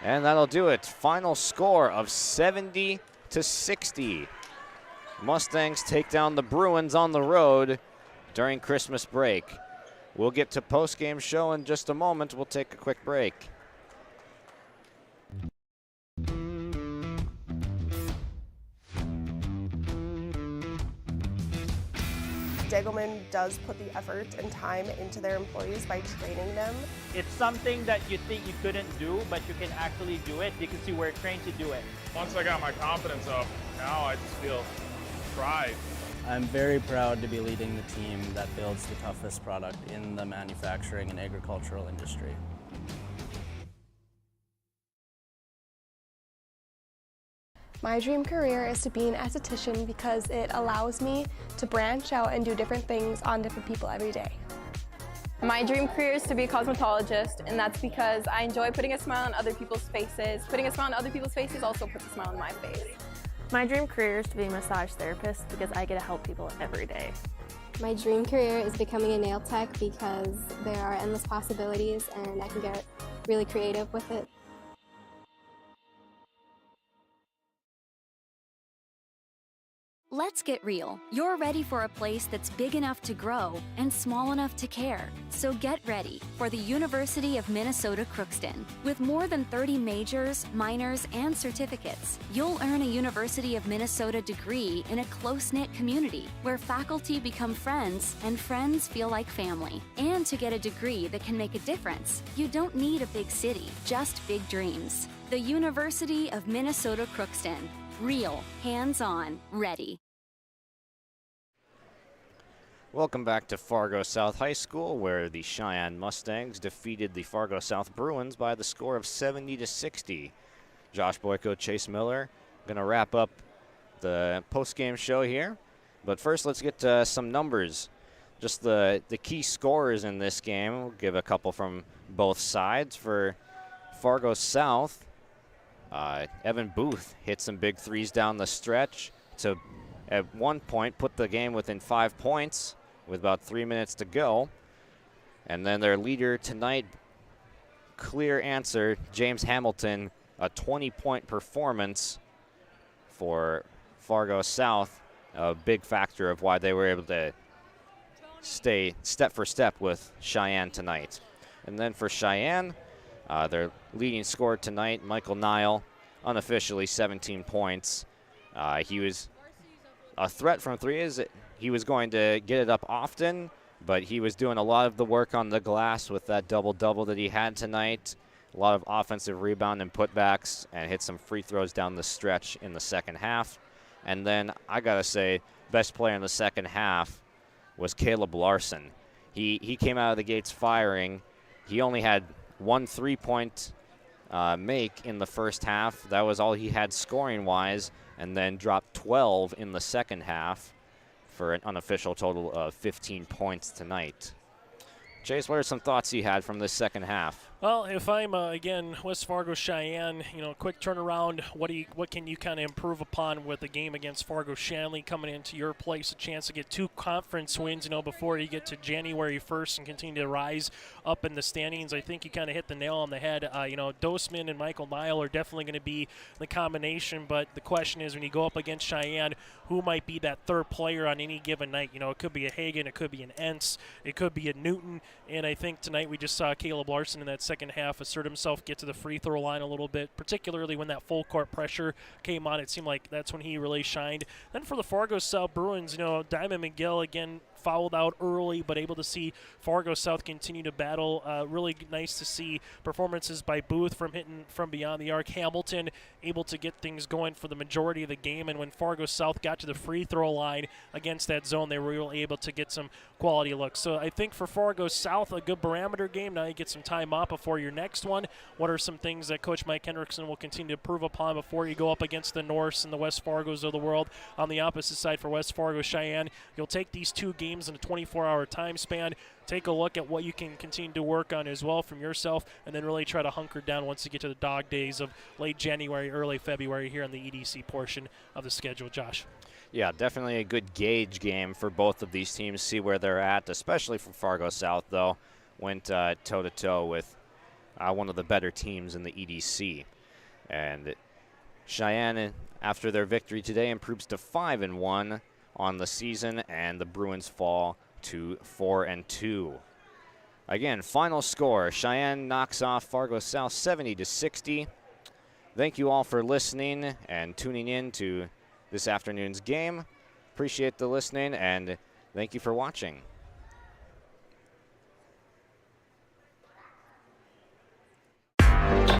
And that'll do it. Final score of 70-60. Mustangs take down the Bruins on the road during Christmas break. We'll get to post-game show in just a moment. We'll take a quick break. Degelman does put the effort and time into their employees by training them. It's something that you think you couldn't do, but you can actually do it because you were trained to do it. Once I got my confidence up, now I just feel pride. I'm very proud to be leading the team that builds the toughest product in the manufacturing and agricultural industry. My dream career is to be an esthetician because it allows me to branch out and do different things on different people every day. My dream career is to be a cosmetologist, and that's because I enjoy putting a smile on other people's faces. Putting a smile on other people's faces also puts a smile on my face. My dream career is to be a massage therapist because I get to help people every day. My dream career is becoming a nail tech because there are endless possibilities and I can get really creative with it. Let's get real. You're ready for a place that's big enough to grow and small enough to care. So get ready for the University of Minnesota Crookston. With more than 30 majors, minors, and certificates, you'll earn a University of Minnesota degree in a close-knit community where faculty become friends and friends feel like family. And to get a degree that can make a difference, you don't need a big city, just big dreams. The University of Minnesota Crookston. Real, hands-on, ready. Welcome back to Fargo South High School, where the Cheyenne Mustangs defeated the Fargo South Bruins by the score of 70-60. Josh Boyko, Chase Miller, going to wrap up the post-game show here. But first, let's get to some numbers. Just the key scorers in this game. We'll give a couple from both sides. For Fargo South, Evan Booth hit some big threes down the stretch to, at one point, put the game within 5 points with about 3 minutes to go. And then their leader tonight, clear answer, James Hamilton, a 20-point performance for Fargo South, a big factor of why they were able to stay step for step with Cheyenne tonight. And then for Cheyenne, their leading scorer tonight, Michael Nile, unofficially 17 points. He was a threat from three. He was going to get it up often, but he was doing a lot of the work on the glass with that double-double that he had tonight. A lot of offensive rebound and putbacks, and hit some free throws down the stretch in the second half. And then I got to say, best player in the second half was Caleb Larson. He came out of the gates firing. He only had 1 3-point make in the first half. That was all he had scoring-wise, and then dropped 12 in the second half for an unofficial total of 15 points tonight. Chase, what are some thoughts you had from this second half? Well, if I'm, again, West Fargo Cheyenne, quick turnaround, what can you kind of improve upon with the game against Fargo Sheyenne coming into your place, a chance to get 2 conference wins, before you get to January 1st and continue to rise up in the standings. I think you kind of hit the nail on the head. Dosman and Michael Nile are definitely going to be the combination, but the question is when you go up against Cheyenne, who might be that third player on any given night? It could be a Hagan, it could be an Entz, it could be a Newton, and I think tonight we just saw Caleb Larson in that second half assert himself, get to the free throw line a little bit, particularly when that full court pressure came on. It seemed like that's when he really shined. Then for the Fargo South Bruins, Diamond McGill, again, fouled out early, but able to see Fargo South continue to battle. Really nice to see performances by Booth from hitting from beyond the arc. Hamilton able to get things going for the majority of the game, and when Fargo South got to the free throw line against that zone, they were really able to get some quality looks. So I think for Fargo South, a good barometer game. Now you get some time off before your next one. What are some things that Coach Mike Hendrickson will continue to improve upon before you go up against the Norse and the West Fargos of the world? On the opposite side for West Fargo Cheyenne, you'll take these two games in a 24-hour time span, take a look at what you can continue to work on as well from yourself, and then really try to hunker down once you get to the dog days of late January, early February here on the EDC portion of the schedule. Josh. Yeah, definitely a good gauge game for both of these teams, see where they're at, especially for Fargo South, though. Went toe-to-toe with one of the better teams in the EDC. And Cheyenne, after their victory today, improves to 5-1 on the season, and the Bruins fall to 4-2. Again, final score, Cheyenne knocks off Fargo South 70-60. Thank you all for listening and tuning in to this afternoon's game. Appreciate the listening, and thank you for watching.